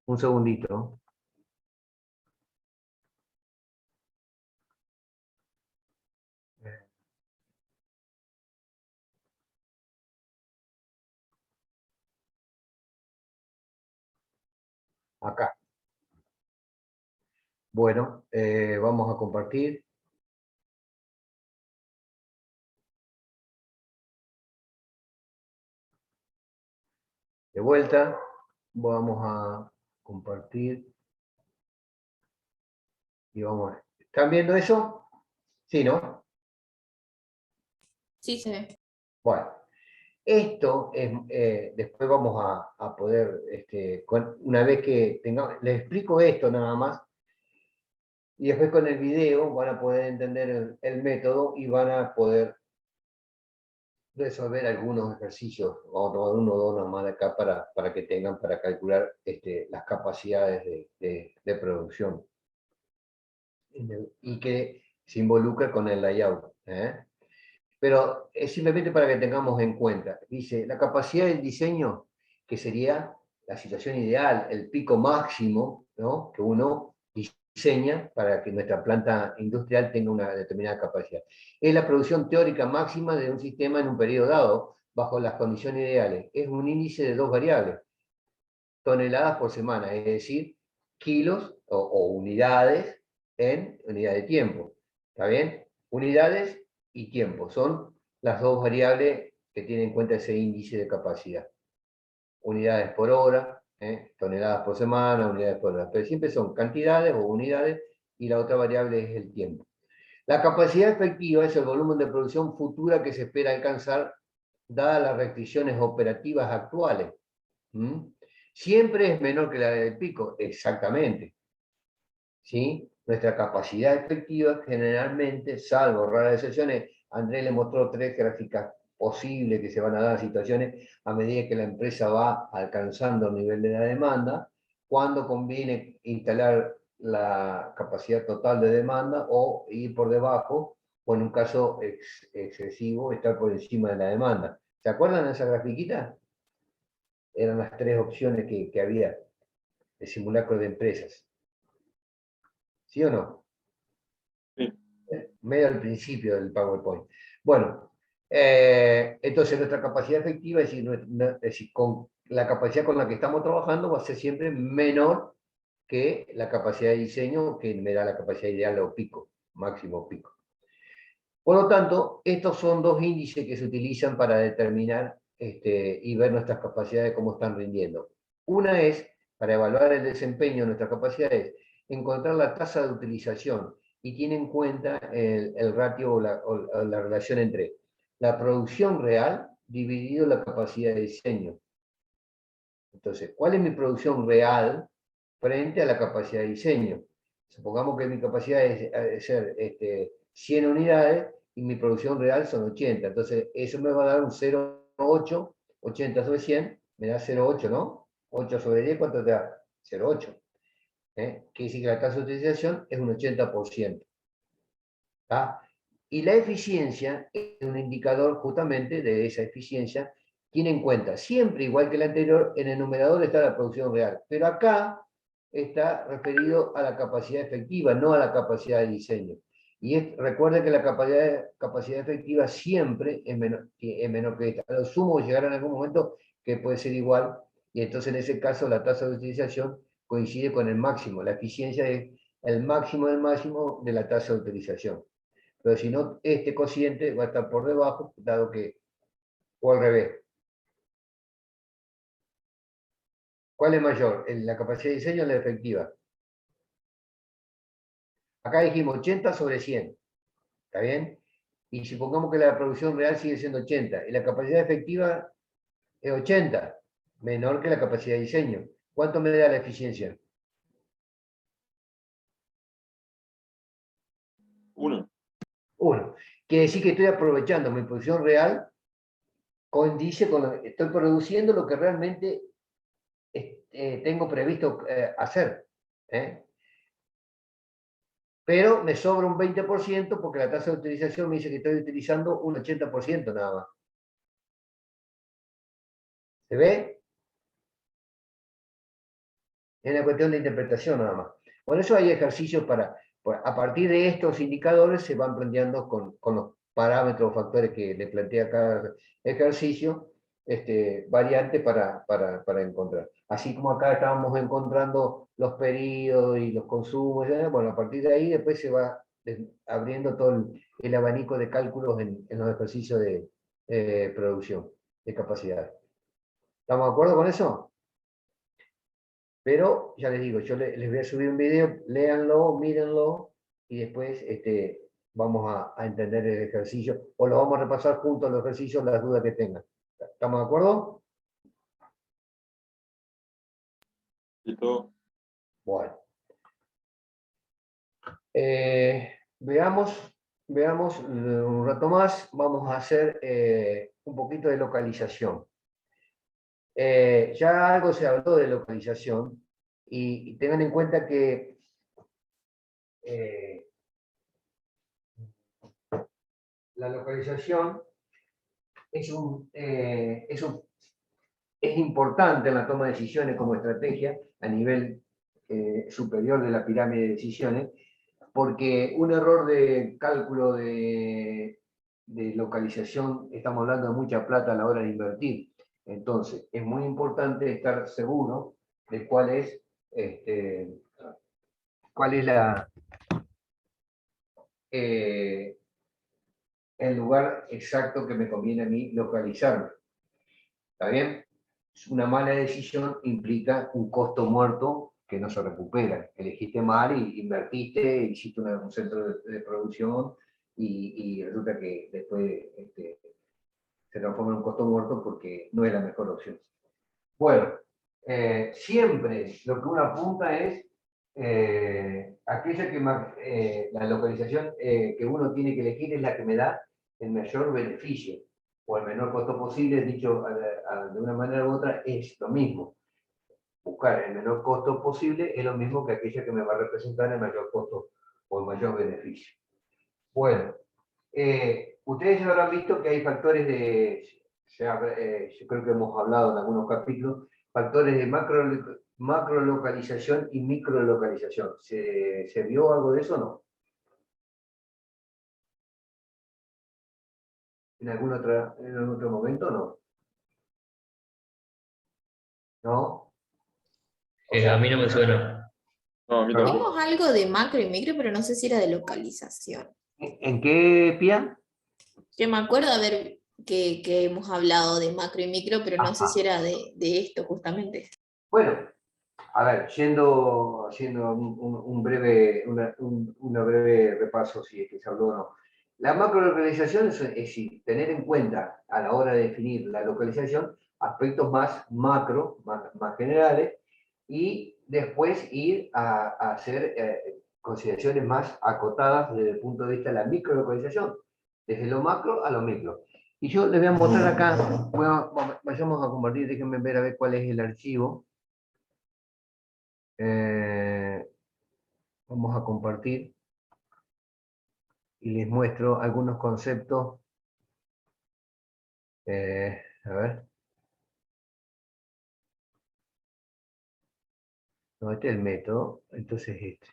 Un segundito. Acá. Bueno, vamos a compartir. De vuelta, vamos a compartir. Y vamos a... ¿Están viendo eso? Sí, ¿no? Sí, se ve. Bueno, esto es, después vamos a poder, una vez que tengamos, les explico esto nada más, y después con el video van a poder entender el método y van a poder resolver algunos ejercicios, vamos a tomar uno o dos nomás de acá para que tengan para calcular las capacidades de producción y que se involucra con el layout. Pero es simplemente para que tengamos en cuenta. Dice, la capacidad del diseño, que sería la situación ideal, el pico máximo, ¿no?, que uno diseña para que nuestra planta industrial tenga una determinada capacidad. Es la producción teórica máxima de un sistema en un periodo dado, bajo las condiciones ideales. Es un índice de dos variables, toneladas por semana, es decir, kilos o unidades en unidad de tiempo. ¿Está bien? Unidades y tiempo son las dos variables que tienen en cuenta ese índice de capacidad. Unidades por hora, toneladas por semana, unidades por hora. Pero siempre son cantidades o unidades y la otra variable es el tiempo. La capacidad efectiva es el volumen de producción futura que se espera alcanzar dadas las restricciones operativas actuales. Siempre es menor que la del pico, exactamente. ¿Sí? Nuestra capacidad efectiva generalmente, salvo raras excepciones, Andrés le mostró 3 gráficas posibles que se van a dar situaciones a medida que la empresa va alcanzando el nivel de la demanda, cuando conviene instalar la capacidad total de demanda o ir por debajo, o en un caso excesivo, estar por encima de la demanda. ¿Se acuerdan de esa grafiquita? Eran las 3 opciones que había de simulacro de empresas. ¿Sí o no? Sí. Medio al principio del PowerPoint. Bueno, entonces nuestra capacidad efectiva, es decir, con la capacidad con la que estamos trabajando, va a ser siempre menor que la capacidad de diseño, que me da la capacidad ideal o pico, máximo pico. Por lo tanto, estos son dos índices que se utilizan para determinar y ver nuestras capacidades, cómo están rindiendo. Una es, para evaluar el desempeño de nuestras capacidades, encontrar la tasa de utilización y tiene en cuenta el ratio o la relación entre la producción real dividido la capacidad de diseño. Entonces, ¿cuál es mi producción real frente a la capacidad de diseño? Supongamos que mi capacidad es ser 100 unidades y mi producción real son 80. Entonces, eso me va a dar un 0,8, 80 sobre 100, me da 0,8, ¿no? 8 sobre 10, ¿cuánto te da? 0,8. Quiere decir que la tasa de utilización es un 80%. ¿Tá? Y la eficiencia es un indicador justamente de esa eficiencia. Tiene en cuenta, siempre igual que el anterior, en el numerador está la producción real, pero acá está referido a la capacidad efectiva, no a la capacidad de diseño. Y recuerden que la capacidad efectiva siempre es menor que esta. A lo sumo llegará en algún momento que puede ser igual, y entonces en ese caso la tasa de utilización coincide con el máximo. La eficiencia es el máximo del máximo de la tasa de utilización. Pero si no, este cociente va a estar por debajo, dado que, o al revés. ¿Cuál es mayor? ¿La capacidad de diseño o la efectiva? Acá dijimos 80 sobre 100. ¿Está bien? Y supongamos que la producción real sigue siendo 80 y la capacidad efectiva es 80, menor que la capacidad de diseño. ¿Cuánto me da la eficiencia? 1. 1. Quiere decir que estoy aprovechando mi producción real, condice con estoy produciendo lo que realmente tengo previsto hacer. ¿Eh? Pero me sobra un 20% porque la tasa de utilización me dice que estoy utilizando un 80% nada más. ¿Se ve? Es una cuestión de interpretación nada más. Por eso hay ejercicios a partir de estos indicadores se van planteando con los parámetros o factores que le plantea cada ejercicio, variantes para encontrar. Así como acá estábamos encontrando los periodos y los consumos, bueno, a partir de ahí después se va abriendo todo el abanico de cálculos en los ejercicios de producción, de capacidad. ¿Estamos de acuerdo con eso? Pero ya les digo, yo les voy a subir un video, léanlo, mírenlo, y después vamos a entender el ejercicio, o lo vamos a repasar juntos los ejercicios, las dudas que tengan. ¿Estamos de acuerdo? Listo. Bueno. Veamos un rato más, vamos a hacer un poquito de localización. Ya algo se habló de localización, y tengan en cuenta que la localización es importante en la toma de decisiones como estrategia a nivel superior de la pirámide de decisiones, porque un error de cálculo de localización, estamos hablando de mucha plata a la hora de invertir. Entonces, es muy importante estar seguro de cuál es el lugar exacto que me conviene a mí localizarme. ¿Está bien? Una mala decisión implica un costo muerto que no se recupera. Elegiste mal y invertiste, hiciste un centro de producción y resulta que después se transforma en un costo muerto porque no es la mejor opción. Bueno, siempre lo que uno apunta es aquella que más, la localización que uno tiene que elegir es la que me da el mayor beneficio o el menor costo posible, dicho de una manera u otra, es lo mismo. Buscar el menor costo posible es lo mismo que aquella que me va a representar el mayor costo o el mayor beneficio. Bueno, ustedes ya habrán visto que hay factores yo creo que hemos hablado en algunos capítulos, factores de macrolocalización y microlocalización. ¿Se vio algo de eso o no? ¿En algún otro momento no? ¿No? O sea, A mí no me suena. No, a mí ¿perdón? tampoco. Vimos algo de macro y micro, pero no sé si era de localización. ¿En qué, Pía? Que me acuerdo que hemos hablado de macro y micro, pero no sé si era de esto justamente. Bueno, a ver, haciendo un breve, una breve repaso, si es que se habló o no. La macrolocalización es decir, tener en cuenta a la hora de definir la localización aspectos más macro, más generales, y después ir a hacer consideraciones más acotadas desde el punto de vista de la microlocalización, desde lo macro a lo micro. Y yo les voy a mostrar acá, vayamos a compartir, déjenme ver a ver cuál es el archivo. Vamos a compartir y les muestro algunos conceptos. A ver. No, este es el método, entonces este.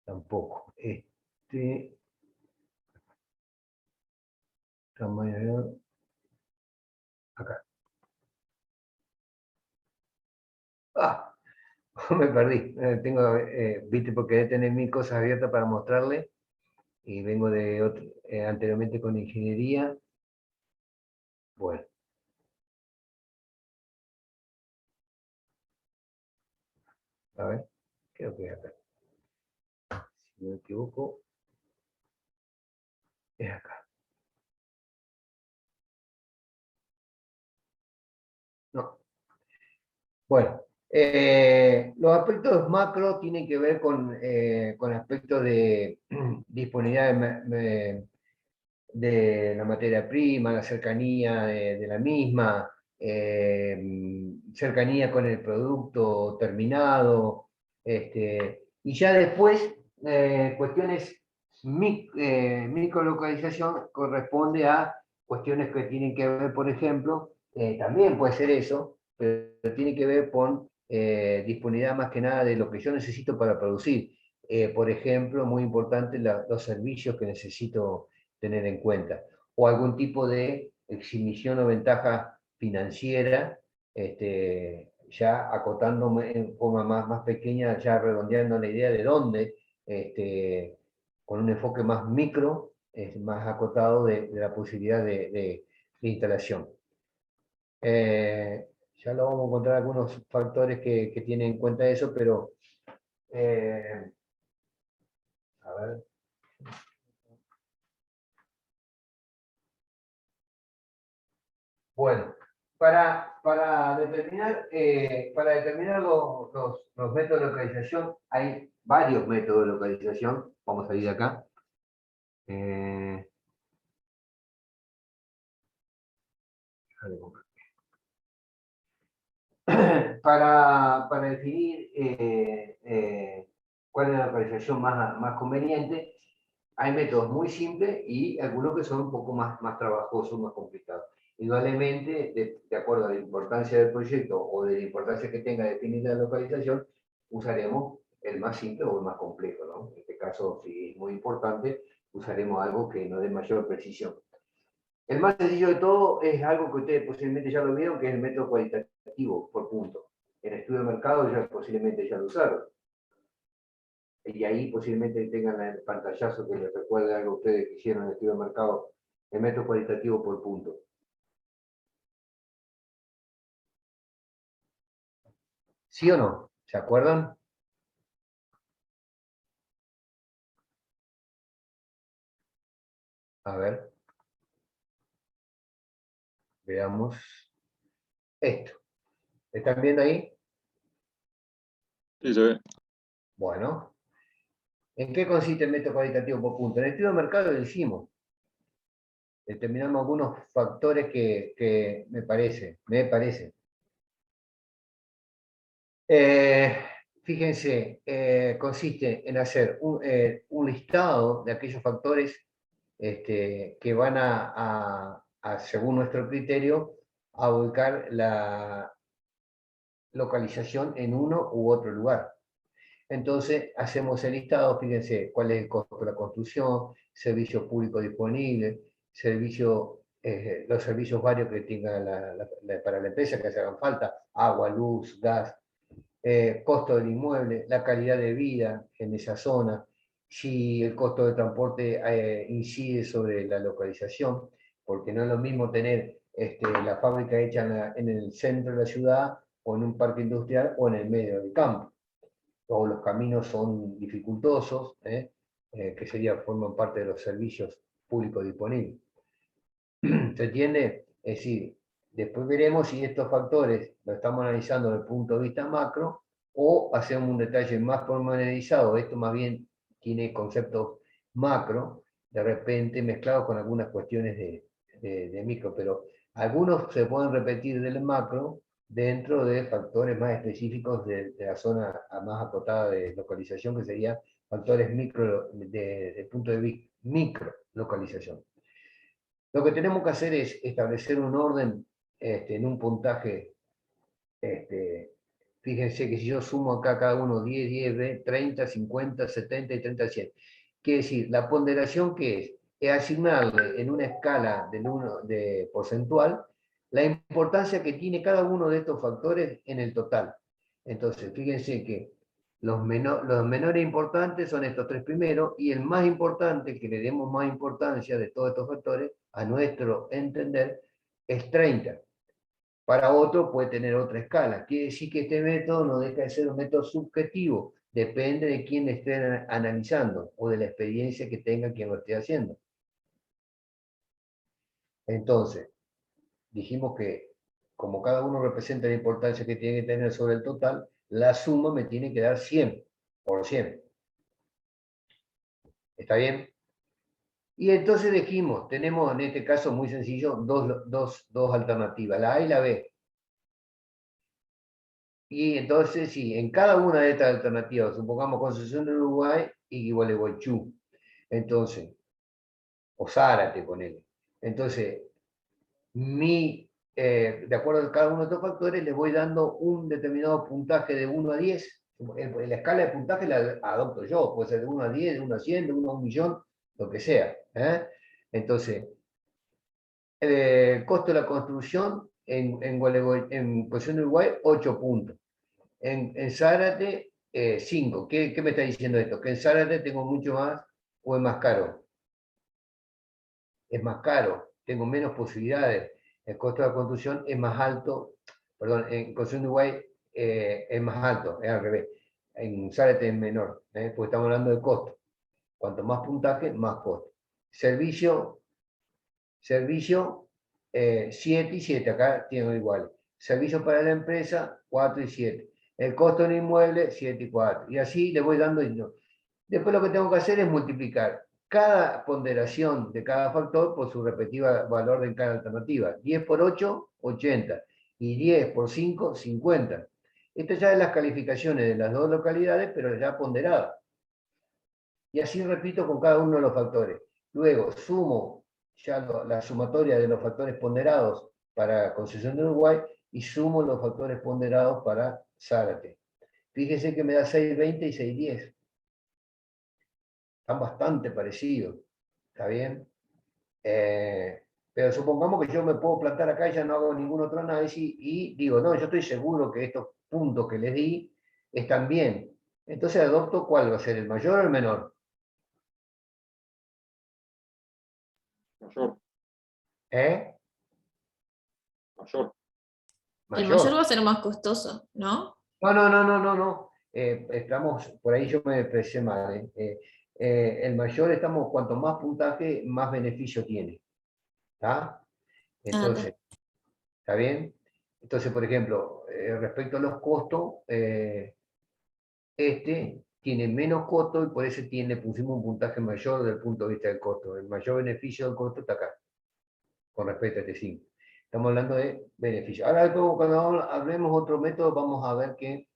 Tampoco. Tamaño. Acá. ¡Ah! Me perdí. Viste, porque de tener mil cosas abiertas para mostrarle. Y vengo de anteriormente con ingeniería. Bueno. A ver. Creo que acá. Si no me equivoco. Es acá. No. Bueno, los aspectos macro tienen que ver con aspectos de disponibilidad de la materia prima, la cercanía de la misma, cercanía con el producto terminado, y ya después cuestiones microlocalización corresponde a cuestiones que tienen que ver, por ejemplo, también puede ser eso, pero tiene que ver con disponibilidad más que nada de lo que yo necesito para producir. Por ejemplo, muy importante los servicios que necesito tener en cuenta, o algún tipo de exhibición o ventaja financiera, ya acotándome en forma más pequeña, ya redondeando la idea de dónde, con un enfoque más micro, más acotado de la posibilidad de instalación. Ya lo vamos a encontrar algunos factores que tienen en cuenta eso, pero a ver. Bueno, para determinar los métodos de localización, hay varios métodos de localización. Vamos a ir de acá. Para definir cuál es la localización más conveniente, hay métodos muy simples y algunos que son un poco más trabajosos, más complicados. Indudablemente, de acuerdo a la importancia del proyecto o de la importancia que tenga definir la localización, usaremos el más simple o el más complejo, ¿no? En este caso, si es muy importante, usaremos algo que nos dé mayor precisión. El más sencillo de todo es algo que ustedes posiblemente ya lo vieron, que es el método cualitativo por punto. En estudio de mercado ya posiblemente ya lo usaron. Y ahí posiblemente tengan el pantallazo que les recuerde algo a ustedes que hicieron en el estudio de mercado, el método cualitativo por punto. ¿Sí o no? ¿Se acuerdan? A ver. Veamos esto. ¿Están viendo ahí? Sí, se ve. Bueno. ¿En qué consiste el método cualitativo por punto? En el estudio de mercado lo hicimos. Determinamos algunos factores que me parece. Fíjense, consiste en hacer un listado de aquellos factores que van según nuestro criterio, a ubicar la localización en uno u otro lugar. Entonces, hacemos el listado, fíjense cuál es el costo de la construcción, servicios públicos disponibles, los servicios varios que tenga para la empresa que se hagan falta, agua, luz, gas, costo del inmueble, la calidad de vida en esa zona, si el costo de transporte incide sobre la localización, porque no es lo mismo tener la fábrica hecha en el centro de la ciudad o en un parque industrial o en el medio del campo. O los caminos son dificultosos, que forman parte de los servicios públicos disponibles. ¿Se entiende? Es decir, después veremos si estos factores los estamos analizando desde el punto de vista macro o hacemos un detalle más pormenorizado. Esto más bien tiene conceptos macro, de repente mezclados con algunas cuestiones de micro, pero algunos se pueden repetir del macro dentro de factores más específicos de la zona más acotada de localización, que serían factores micro, de punto de vista micro localización. Lo que tenemos que hacer es establecer un orden en un puntaje. Fíjense que si yo sumo acá cada uno 10, 10, 30, 50, 70 y 30, 100. Quiere decir, la ponderación que es asignarle en una escala de porcentual la importancia que tiene cada uno de estos factores en el total. Entonces, fíjense que los menores importantes son estos tres primeros, y el más importante, que le demos más importancia de todos estos factores, a nuestro entender, es 30. Para otro puede tener otra escala. Quiere decir que este método no deja de ser un método subjetivo, depende de quién esté analizando o de la experiencia que tenga quien lo esté haciendo. Entonces, dijimos que como cada uno representa la importancia que tiene que tener sobre el total, la suma me tiene que dar 100%. ¿Está bien? Y entonces dijimos, tenemos en este caso muy sencillo dos alternativas, la A y la B. Y entonces, sí, en cada una de estas alternativas, supongamos Concepción del Uruguay y Gualeguaychú, entonces, o Zárate, ponele. Entonces, de acuerdo a cada uno de estos factores, les voy dando un determinado puntaje de 1 a 10. La escala de puntaje la adopto yo, puede ser de 1 a 10, de 1 a 100, de 1 a 1.000.000, lo que sea. Entonces, el costo de la construcción en Concepción del Uruguay, 8 puntos. En Zárate, 5. ¿Qué me está diciendo esto? Que en Zárate tengo mucho más o es más caro. Es más caro, tengo menos posibilidades. El costo de la construcción es más alto, perdón, en Concepción de Uruguay es más alto, es al revés. En Zárate es menor, porque estamos hablando de costo. Cuanto más puntaje, más costo. Servicio, 7 y 7, acá tengo igual. Servicio para la empresa, 4 y 7. El costo del inmueble, 7 y 4. Y así le voy dando. Después lo que tengo que hacer es multiplicar cada ponderación de cada factor por su respectiva valor de cada alternativa. 10 por 8, 80. Y 10 por 5, 50. Esto ya es las calificaciones de las dos localidades, pero ya ponderadas. Y así repito con cada uno de los factores. Luego sumo ya la sumatoria de los factores ponderados para Concepción de Uruguay y sumo los factores ponderados para Zárate. Fíjese que me da 620 y 610. Están bastante parecidos. ¿Está bien? Pero supongamos que yo me puedo plantar acá y ya no hago ningún otro análisis y digo, no, yo estoy seguro que estos puntos que les di están bien. Entonces adopto cuál va a ser, el mayor o el menor. Mayor, ¿Eh? mayor. El mayor va a ser más costoso, ¿no? No. Estamos, por ahí yo me expresé mal. El mayor estamos, cuanto más puntaje, más beneficio tiene. ¿Está? Entonces, ¿está bien? Entonces, por ejemplo, respecto a los costos, este tiene menos costo y por eso pusimos un puntaje mayor desde el punto de vista del costo. El mayor beneficio del costo está acá, con respecto a este 5. Estamos hablando de beneficio. Ahora, cuando hablemos otro método, vamos a ver que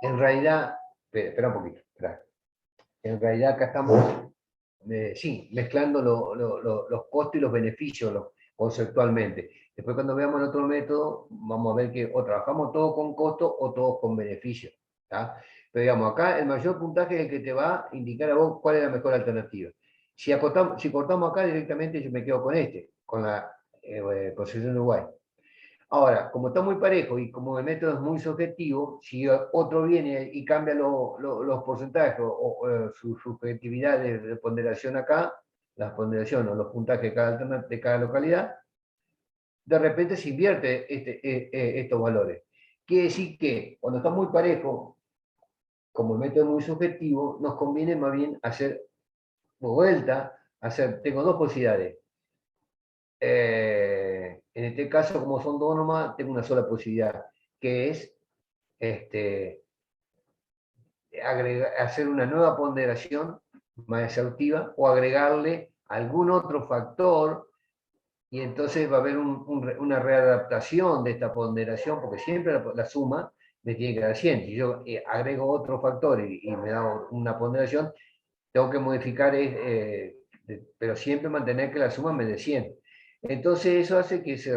en realidad, espera un poquito, espera. En realidad acá estamos, mezclando los costos y los beneficios conceptualmente. Después cuando veamos el otro método, vamos a ver que o trabajamos todo con costo o todos con beneficio. ¿Tá? Pero digamos, acá el mayor puntaje es el que te va a indicar a vos cuál es la mejor alternativa. Si cortamos acá directamente, yo me quedo con con la Concepción de Uruguay. Ahora, como está muy parejo y como el método es muy subjetivo, si otro viene y cambia los porcentajes o su subjetividad de ponderación acá, las ponderaciones o los puntajes de cada localidad, de repente se invierte estos valores. Quiere decir que cuando está muy parejo, como el método es muy subjetivo, nos conviene más bien hacer vuelta, tengo dos posibilidades. En este caso, como son dos nomás, tengo una sola posibilidad, que es hacer una nueva ponderación más exhaustiva o agregarle algún otro factor y entonces va a haber una readaptación de esta ponderación, porque siempre la suma me tiene que dar 100. Si yo agrego otro factor y me da una ponderación, tengo que modificar, pero siempre mantener que la suma me dé 100. Entonces eso hace que se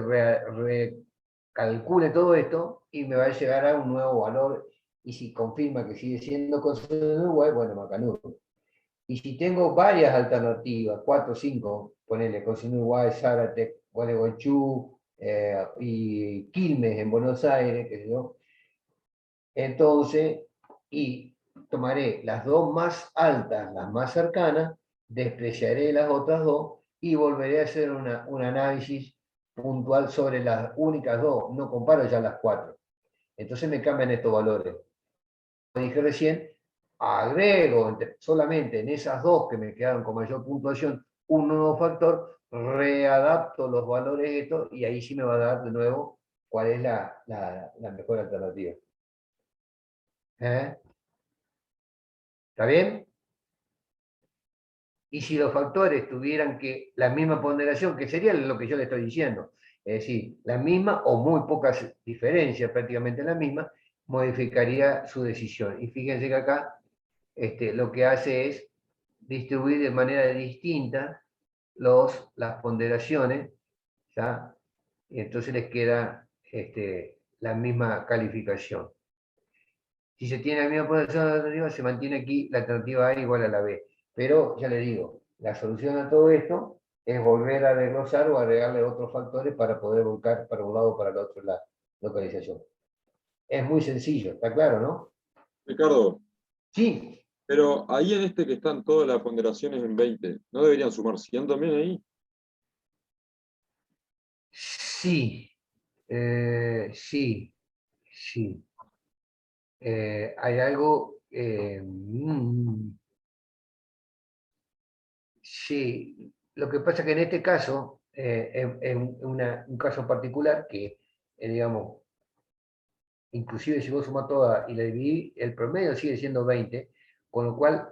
recalcule todo esto y me va a llegar a un nuevo valor. Y si confirma que sigue siendo Concepción de Uruguay, bueno, macanudo. Y si tengo varias alternativas, 4 o 5, ponele Concepción de Uruguay, Zárate, Gualeguaychú y Quilmes en Buenos Aires, qué sé yo, entonces, y tomaré las dos más altas, las más cercanas, despreciaré las otras dos y volveré a hacer un análisis puntual sobre las únicas dos, no comparo ya las 4. Entonces me cambian estos valores. Como dije recién, agrego solamente en esas dos que me quedaron con mayor puntuación un nuevo factor, readapto los valores de esto y ahí sí me va a dar de nuevo cuál es la mejor alternativa. ¿Eh? ¿Está bien? Y si los factores tuvieran que la misma ponderación, que sería lo que yo le estoy diciendo, es decir, la misma o muy pocas diferencias, prácticamente la misma, modificaría su decisión. Y fíjense que acá lo que hace es distribuir de manera distinta las ponderaciones, ¿ya? Y entonces les queda la misma calificación. Si se tiene la misma ponderación de la alternativa, se mantiene aquí la alternativa A igual a la B. Pero, ya le digo, la solución a todo esto es volver a desglosar o agregarle otros factores para poder volcar para un lado o para el otro la localización. Es muy sencillo, ¿está claro, no? Ricardo, Sí, pero ahí en este que están todas las ponderaciones en 20, ¿no deberían sumar 100 también ahí? sí, sí, sí. Hay algo, sí, lo que pasa es que en este caso, en un caso particular, que digamos, inclusive si vos sumás todas y la dividís, el promedio sigue siendo 20, con lo cual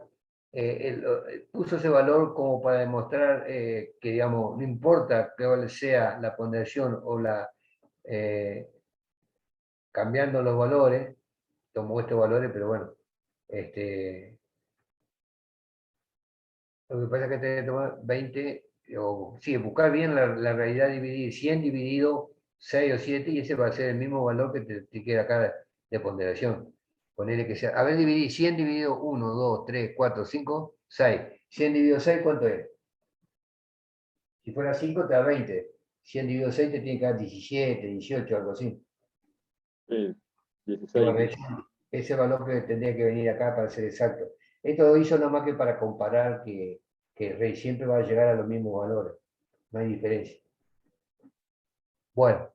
puso ese valor como para demostrar que, digamos, no importa cuál sea la ponderación o cambiando los valores, tomó estos valores, pero bueno, lo que pasa es que tenés que tomar 20, o sí, buscar bien la realidad, dividir 100 dividido 6 o 7, y ese va a ser el mismo valor que te queda acá de ponderación. Ponerle que sea, a ver, dividir 100 dividido 1, 2, 3, 4, 5, 6. 100 dividido 6, ¿cuánto es? Si fuera 5 te da 20. 100 dividido 6 te tiene que dar 17, 18, algo así. Sí, Y 16. bueno, ese valor que tendría que venir acá para ser exacto. Esto lo hizo nomás que para comparar que el rey siempre va a llegar a los mismos valores. No hay diferencia. Bueno,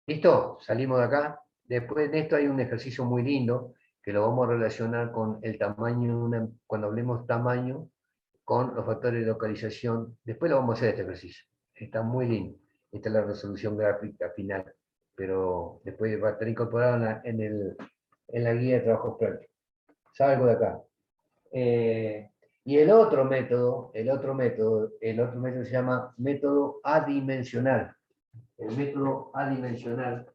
¿listo? Salimos de acá. Después de esto hay un ejercicio muy lindo que lo vamos a relacionar con el tamaño, cuando hablemos tamaño, con los factores de localización. Después lo vamos a hacer este ejercicio. Está muy lindo. Esta es la resolución gráfica final, pero después va a estar incorporado en la guía de trabajos prácticos. Salgo de acá. Y el otro método se llama método adimensional. El método adimensional.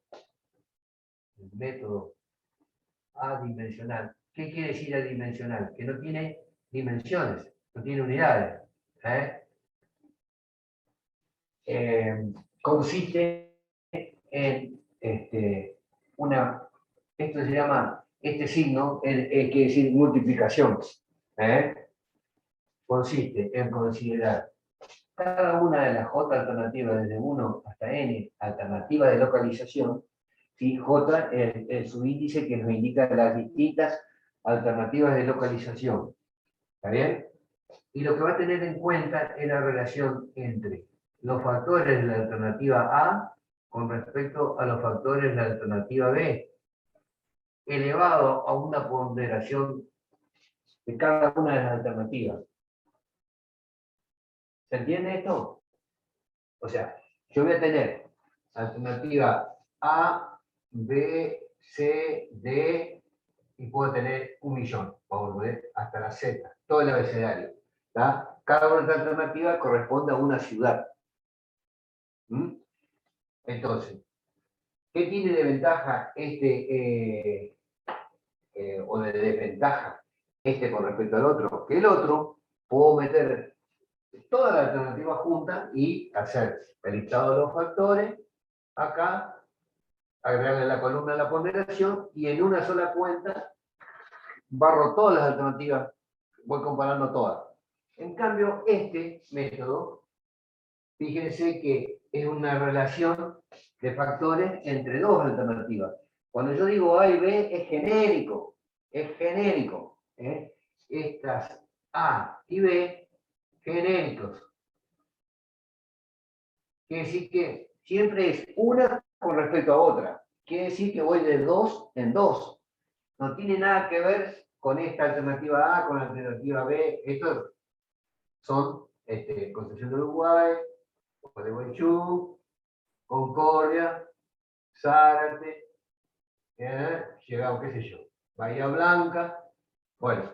¿Qué quiere decir adimensional? Que no tiene dimensiones, no tiene unidades. Consiste en esto se llama, este signo, quiere decir multiplicación. Consiste en considerar cada una de las J alternativas desde 1 hasta N, alternativa de localización, ¿sí? J es el subíndice que nos indica las distintas alternativas de localización. ¿Está bien? Y lo que va a tener en cuenta es la relación entre los factores de la alternativa A con respecto a los factores de la alternativa B, elevado a una ponderación de cada una de las alternativas. ¿Se entiende esto? O sea, yo voy a tener alternativa A, B, C, D, y puedo tener 1.000.000, vamos a ver, hasta la Z, todo el abecedario. ¿Tá? Cada una de las alternativas corresponde a una ciudad. Entonces, ¿qué tiene de ventaja o de desventaja con respecto al otro? Que el otro puedo meter todas las alternativas juntas y hacer el listado de los factores, acá, agregarle la columna de la ponderación, y en una sola cuenta barro todas las alternativas, voy comparando todas. En cambio, este método, fíjense que es una relación de factores entre dos alternativas. Cuando yo digo A y B, es genérico, Estas A y B, genéricos. Quiere decir que siempre es una con respecto a otra. Quiere decir que voy de 2 en 2. No tiene nada que ver con esta alternativa A, con la alternativa B. Estos son Concepción del Uruguay, Gualeguaychú, Concordia, Zárate, llegamos, qué sé yo, Bahía Blanca. Bueno,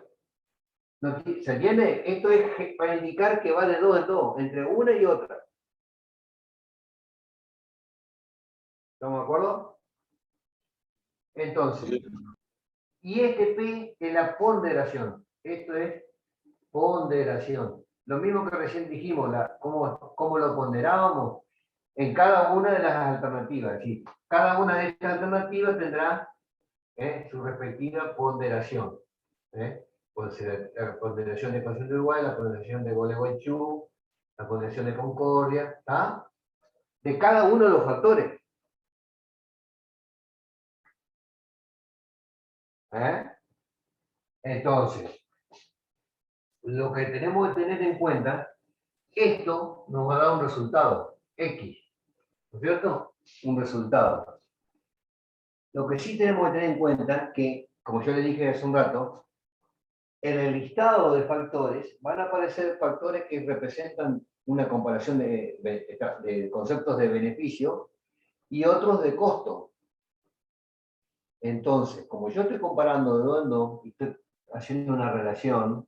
¿se entiende? Esto es para indicar que va de dos en dos, entre una y otra. ¿Estamos de acuerdo? Entonces, y este P es la ponderación. Esto es ponderación. Lo mismo que recién dijimos, cómo lo ponderábamos en cada una de las alternativas. ¿Sí? Cada una de estas alternativas tendrá su respectiva ponderación. Puede ser la ponderación de Concepción de Uruguay, la ponderación de Gualeguaychú, la ponderación de Concordia, ¿está? De cada uno de los factores. Entonces, lo que tenemos que tener en cuenta, esto nos va a dar un resultado, X, ¿no es cierto? Un resultado. Lo que sí tenemos que tener en cuenta que, como yo le dije hace un rato, en el listado de factores van a aparecer factores que representan una comparación de conceptos de beneficio y otros de costo. Entonces, como yo estoy comparando de dos en dos y estoy haciendo una relación,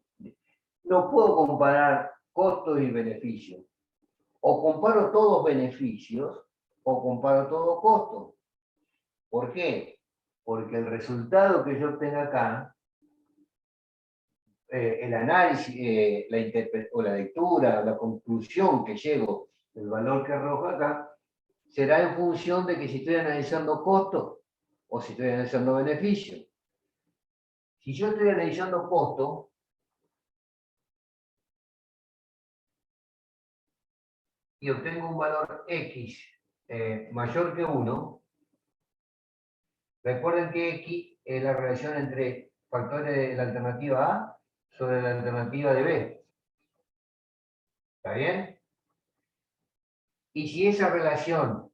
no puedo comparar costos y beneficios. O comparo todos beneficios o comparo todo costo. ¿Por qué? Porque el resultado que yo obtenga acá, el análisis, la lectura, la conclusión que llego, el valor que arroja acá, será en función de que si estoy analizando costo o si estoy analizando beneficio. Si yo estoy analizando costo, y obtengo un valor X mayor que 1, recuerden que X es la relación entre factores de la alternativa A sobre la alternativa de B. ¿Está bien? Y si esa relación,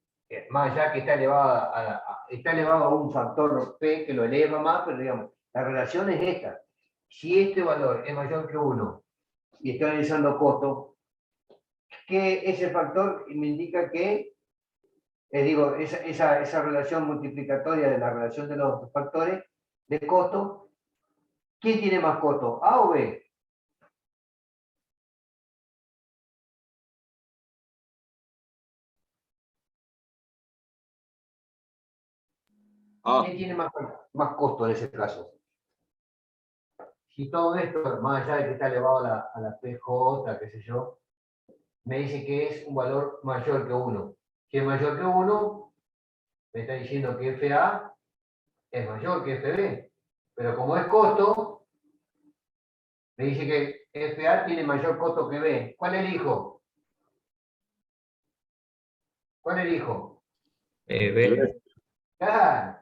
más allá que está elevada a un factor P que lo eleva más, pero digamos, la relación es esta. Si este valor es mayor que 1 y estoy analizando costo, que ese factor me indica que, digo, esa relación multiplicatoria de la relación de los factores de costo, ¿quién tiene más costo? ¿A o B? Ah, ¿Quién tiene más costo en ese caso? Si todo esto, más allá de que está elevado a la PJ, qué sé yo, me dice que es un valor mayor que 1. Si es mayor que 1, me está diciendo que FA es mayor que FB. Pero como es costo, me dice que FA tiene mayor costo que B. ¿Cuál elijo? ¿Cuál elijo? B. Claro.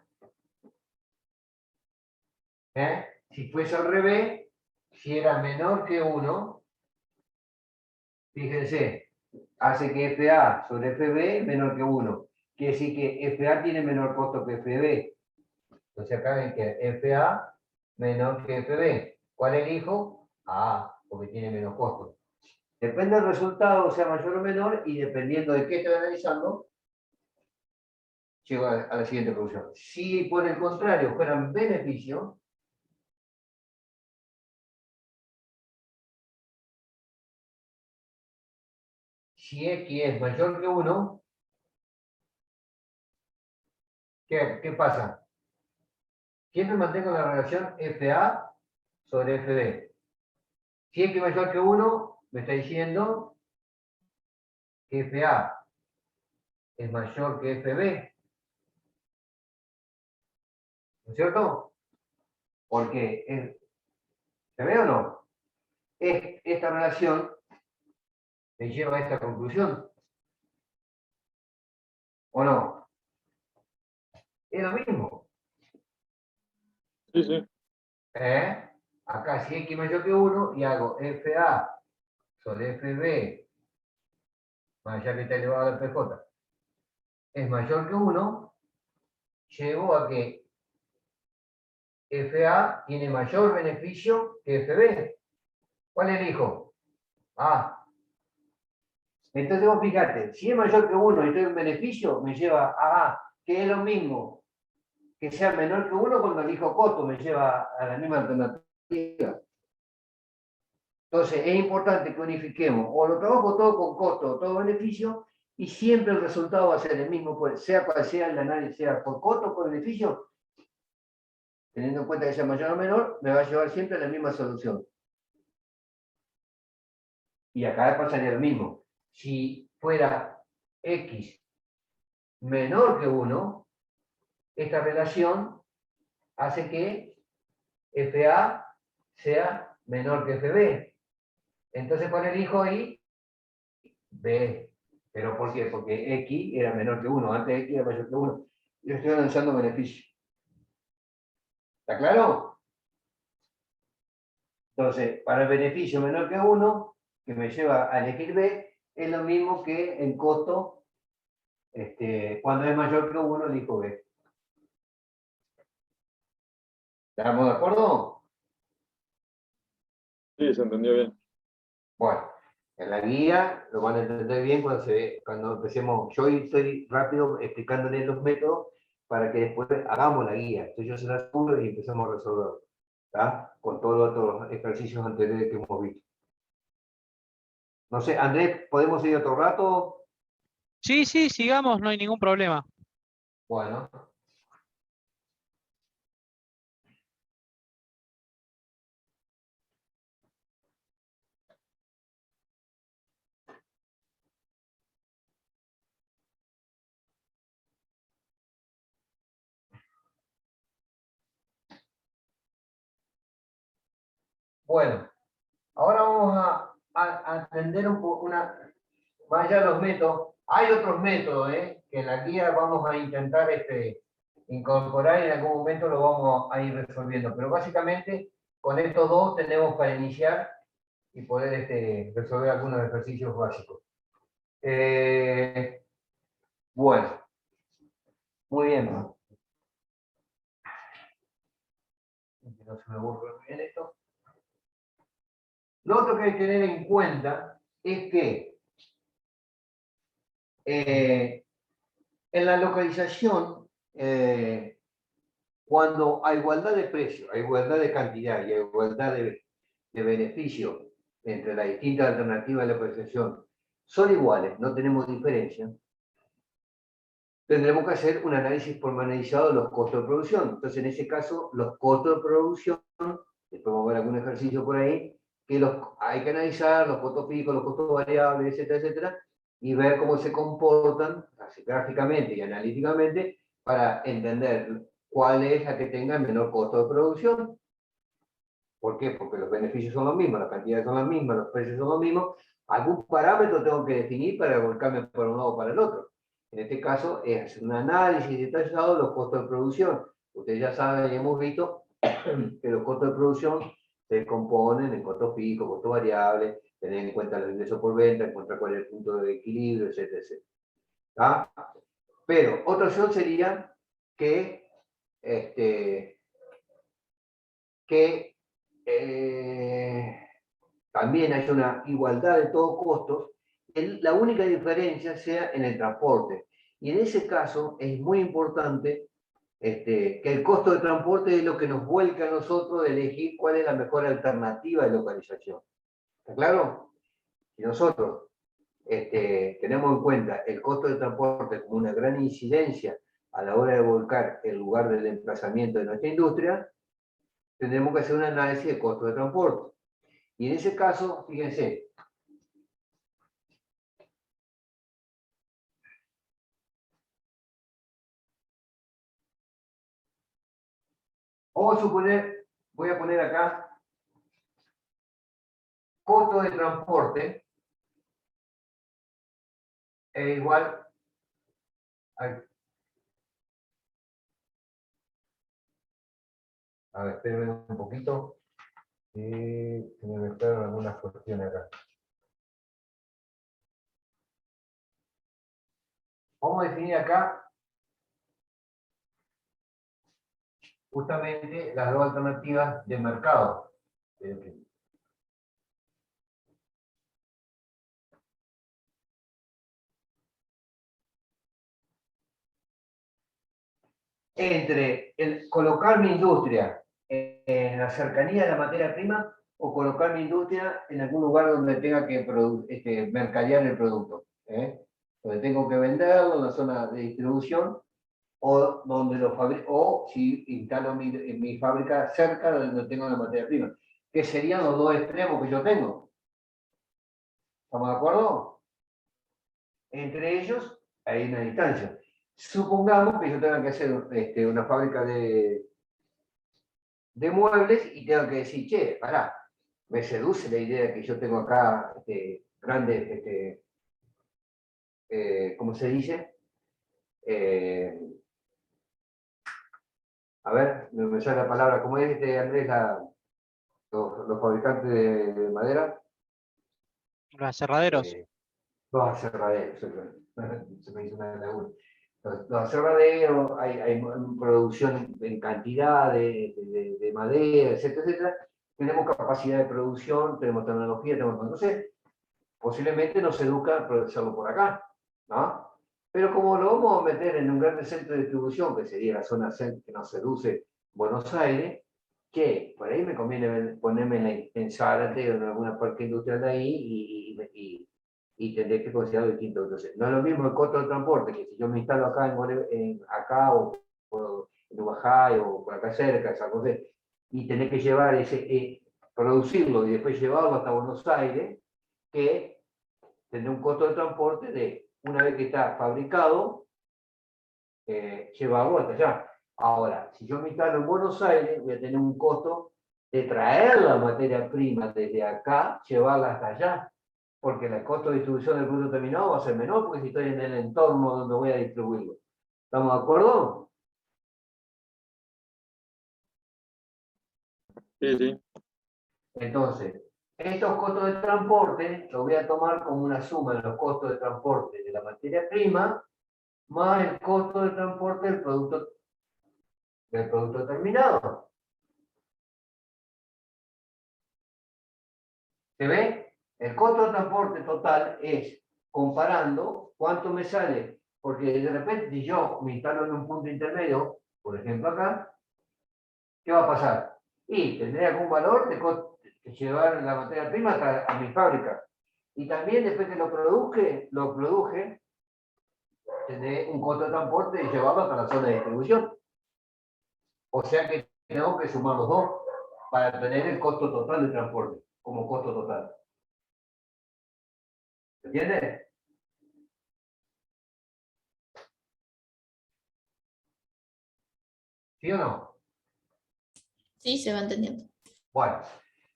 Si fuese al revés, si era menor que 1, fíjense, hace que FA sobre FB es menor que 1. Quiere decir que FA tiene menor costo que FB. Entonces acá ven que FA menor que FB. ¿Cuál elijo? A, porque tiene menos costo. Depende del resultado, sea mayor o menor, y dependiendo de qué estoy analizando, llego a la siguiente conclusión. Si por el contrario fueran beneficios, si X es mayor que 1, ¿qué pasa? Siempre mantengo la relación FA sobre FB. Si X es mayor que 1, me está diciendo que FA es mayor que FB. ¿No es cierto? Porque, ¿se ve o no? Esta relación me lleva a esta conclusión. ¿O no? Es lo mismo. sí, sí. Acá si X es mayor que 1 y hago FA sobre FB, más allá que está elevado al PJ, es mayor que 1, llego a que FA tiene mayor beneficio que FB. ¿Cuál elijo? A. Entonces vos fíjate, si es mayor que 1 y estoy en beneficio, me lleva a A, que es lo mismo que sea menor que 1 cuando elijo costo, me lleva a la misma alternativa. Entonces es importante que unifiquemos, o lo trabajo todo con costo o todo beneficio, y siempre el resultado va a ser el mismo, pues, sea cual sea el análisis, sea por costo o por beneficio, teniendo en cuenta que sea mayor o menor, me va a llevar siempre a la misma solución. Y acá pasaría lo mismo. Si fuera X menor que 1, esta relación hace que FA sea menor que FB. Entonces ¿cuál elijo ahí? B. ¿Pero por qué? Porque X era menor que 1, antes X era mayor que 1. Yo estoy analizando beneficio. ¿Está claro? Entonces, para el beneficio menor que 1, que me lleva a elegir B, es lo mismo que el costo, cuando es mayor que 1, elijo B. ¿Estamos de acuerdo? Sí, se entendió bien. Bueno, en la guía lo van a entender bien cuando empecemos. Yo hoy estoy rápido explicándoles los métodos para que después hagamos la guía. Entonces yo se la subo y empezamos a resolver. ¿Está? Con todos los otros ejercicios anteriores que hemos visto. No sé, Andrés, ¿podemos ir otro rato? Sí, sí, sigamos, no hay ningún problema. Bueno. Bueno, ahora vamos a atender más allá de los métodos. Hay otros métodos, que en la guía vamos a intentar incorporar y en algún momento lo vamos a ir resolviendo. Pero básicamente con estos dos tenemos para iniciar y poder resolver algunos ejercicios básicos. Bueno, muy bien. No se me borra bien esto. Lo otro que hay que tener en cuenta es que en la localización, cuando a igualdad de precio, a igualdad de cantidad y a igualdad de beneficio entre las distintas alternativas de localización son iguales, no tenemos diferencia, tendremos que hacer un análisis pormenorizado de los costos de producción. Entonces, en ese caso, los costos de producción, después vamos a ver algún ejercicio por ahí, que hay que analizar los costos fijos, los costos variables, etcétera, etcétera, y ver cómo se comportan, así, gráficamente y analíticamente, para entender cuál es la que tenga el menor costo de producción. ¿Por qué? Porque los beneficios son los mismos, las cantidades son las mismas, los precios son los mismos. Algún parámetro tengo que definir para volcarme para un lado o para el otro. En este caso es hacer un análisis detallado de los costos de producción. Ustedes ya saben y hemos visto que los costos de producción se componen en costos fijos, costos variables, tener en cuenta los ingresos por venta, encontrar cuál es el punto de equilibrio, etcétera, etcétera. ¿Ah? Pero otra opción sería que, también hay una igualdad de todos costos, la única diferencia sea en el transporte. Y en ese caso es muy importante que el costo de transporte es lo que nos vuelca a nosotros de elegir cuál es la mejor alternativa de localización. ¿Está claro? Si nosotros tenemos en cuenta el costo de transporte como una gran incidencia a la hora de volcar el lugar del emplazamiento de nuestra industria, tendremos que hacer un análisis de costo de transporte. Y en ese caso, fíjense, vamos a suponer, voy a poner acá, costo de transporte es igual a ver, espérenme un poquito, se me mezclaron algunas cuestiones acá. Vamos a definir acá justamente las dos alternativas de mercado. entre el colocar mi industria en la cercanía de la materia prima o colocar mi industria en algún lugar donde tenga que mercadear el producto, donde tengo que venderlo, en la zona de distribución, o donde lo fabrico, o si instalo mi fábrica cerca de donde tengo la materia prima, que serían los dos extremos que yo tengo. ¿Estamos de acuerdo? Entre ellos hay una distancia. Supongamos que yo tenga que hacer una fábrica de muebles y tengo que decir, che, pará, me seduce la idea que yo tengo acá grandes, ¿cómo se dice? A ver, me sale la palabra, ¿cómo es Andrés, los fabricantes de madera? Los aserraderos. Los aserraderos, se me hizo una laguna. Los aserraderos, hay producción en cantidad de madera, etcétera, etcétera. Tenemos capacidad de producción, tenemos tecnología, entonces, posiblemente nos educa a hacerlo por acá, ¿no? Pero como lo vamos a meter en un gran centro de distribución, que sería la zona que nos seduce Buenos Aires, que por ahí me conviene ponerme en Zárate o en alguna parque industrial de ahí y tendré que considerar distinto. Entonces, no es lo mismo el costo del transporte, que si yo me instalo acá acá o en Ubajay o por acá cerca, San José, y tener que llevar producirlo y después llevarlo hasta Buenos Aires, que tendrá un costo de transporte de, una vez que está fabricado, llevarlo hasta allá. Ahora, si yo me instalo en Buenos Aires, voy a tener un costo de traer la materia prima desde acá, llevarla hasta allá, porque el costo de distribución del producto terminado va a ser menor, porque si estoy en el entorno donde voy a distribuirlo. ¿Estamos de acuerdo? Sí, sí. Entonces, estos costos de transporte los voy a tomar como una suma de los costos de transporte de la materia prima más el costo de transporte del producto terminado. ¿Se ve? El costo de transporte total es comparando cuánto me sale, porque de repente si yo me instalo en un punto intermedio, por ejemplo acá, ¿qué va a pasar? Y tendré algún valor de llevar la materia prima a mi fábrica. Y también después que lo produje, tendré un costo de transporte y llevarlo hasta la zona de distribución. O sea que tengo que sumar los dos para tener el costo total de transporte como costo total. ¿Se entiende? ¿Sí o no? Sí, se va entendiendo. Bueno,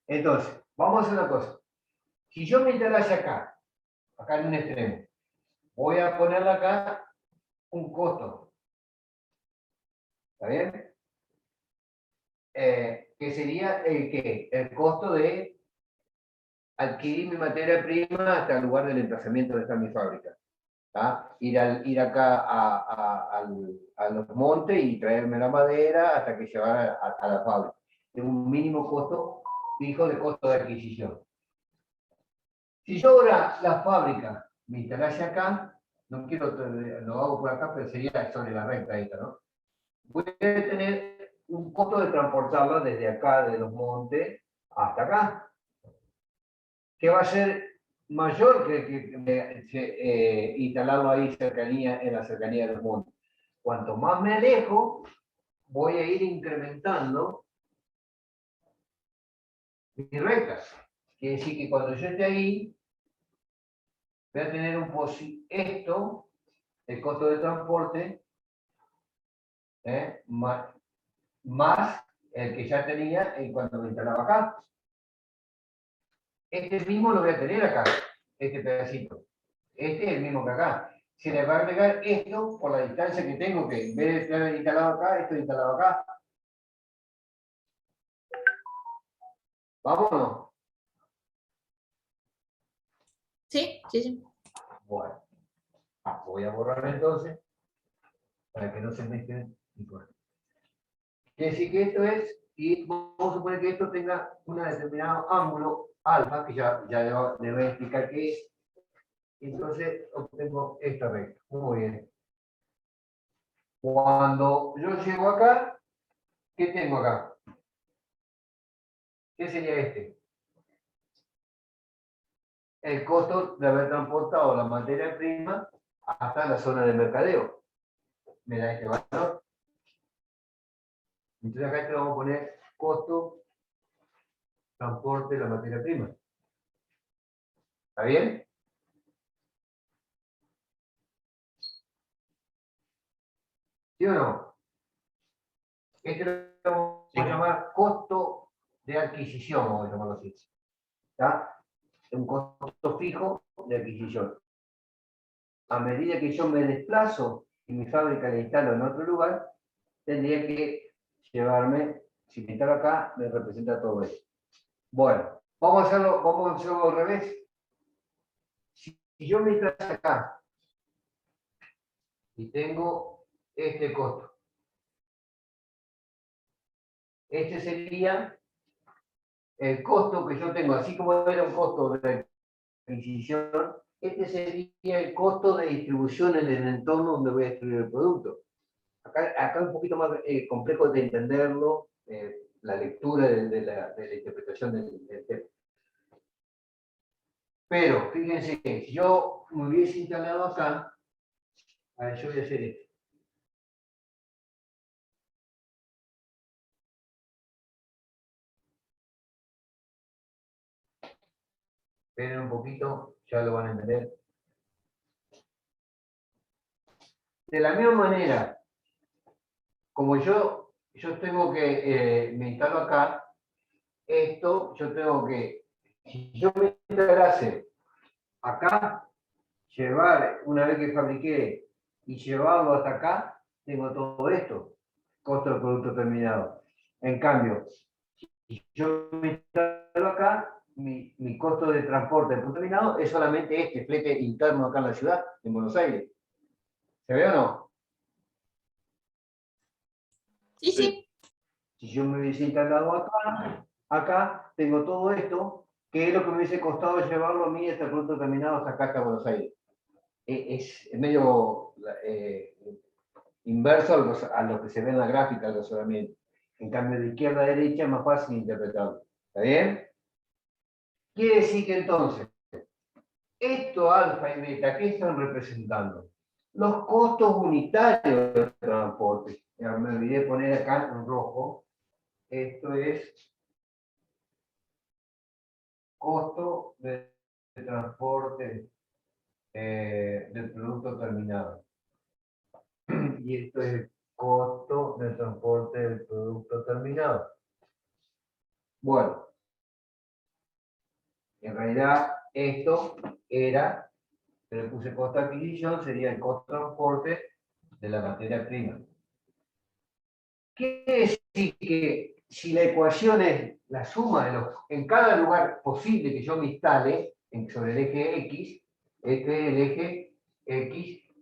entonces, vamos a hacer una cosa. Si yo me instalase acá en un extremo, voy a ponerle acá un costo. ¿Está bien? Que sería el costo de adquirir mi materia prima hasta el lugar del emplazamiento donde está mi fábrica. Ir acá a los montes y traerme la madera hasta que llevara a la fábrica. Tengo un mínimo costo fijo de costo de adquisición. Si yo ahora la fábrica me instalase acá, no quiero, lo hago por acá, pero sería sobre la recta esta, ¿no? Voy a tener un costo de transportarla desde acá, de los montes, hasta acá, que va a ser mayor que instalarlo ahí en la cercanía de los montes. Cuanto más me alejo, voy a ir incrementando mis rectas. Quiere decir que cuando yo esté ahí, voy a tener el costo de transporte, más el que ya tenía cuando me instalaba acá. Este mismo lo voy a tener acá, este pedacito. Este es el mismo que acá. Se le va a agregar esto por la distancia que tengo, que en vez de estar instalado acá, estoy instalado acá. ¿Vámonos? Sí, sí, sí. Bueno, voy a borrar entonces, para que no se mezclen. Quiere decir que esto es, y vamos a suponer que esto tenga un determinado ángulo alfa, que ya le voy a explicar qué es. Entonces obtengo esta recta. Muy bien. Cuando yo llego acá, ¿qué tengo acá? ¿Qué sería este? El costo de haber transportado la materia prima hasta la zona de mercadeo. Me da este valor. Entonces acá te vamos a poner costo, transporte de la materia prima. ¿Está bien? ¿Sí o no? Este lo vamos a llamar costo de adquisición, vamos a llamarlo así. ¿Está? Un costo fijo de adquisición. A medida que yo me desplazo y mi fábrica la instalo en otro lugar, tendría que llevarme, si me instalo acá, me representa todo esto. Bueno, vamos a hacerlo al revés. Si yo me instalo acá y tengo este costo, este sería el costo que yo tengo, así como era un costo de adquisición, este sería el costo de distribución en el entorno donde voy a distribuir el producto. Acá es un poquito más complejo de entenderlo, la lectura de la interpretación del tema. Pero fíjense que si yo me hubiese instalado acá, a ver, yo voy a hacer esto. Esperen un poquito, ya lo van a entender. De la misma manera, como yo tengo que, me instalo acá, esto yo tengo que, si yo me instalase acá, llevar, una vez que fabriqué y llevarlo hasta acá, tengo todo esto, costo del producto terminado. En cambio, si yo me instalo acá, mi costo de transporte del producto terminado es solamente este flete interno acá en la ciudad, en Buenos Aires. ¿Se ve o no? Sí, sí. Si yo me hubiese instalado acá tengo todo esto, que es lo que me hubiese costado llevarlo a mí hasta el producto terminado hasta acá, hasta Buenos Aires. Es medio inverso a lo que se ve en la gráfica del razonamiento. En cambio, de izquierda a derecha es más fácil interpretarlo. ¿Está bien? Quiere decir que entonces, esto alfa y beta, ¿qué están representando? Los costos unitarios del transporte. Ya me olvidé poner acá en rojo. Esto es costo de transporte del producto terminado. Y esto es el costo de transporte del producto terminado. Bueno, en realidad esto era, le puse costo de adquisición, sería el costo de transporte de la materia prima. Quiere decir que si la ecuación es la suma de los, en cada lugar posible que yo me instale sobre el eje X, este es el eje X,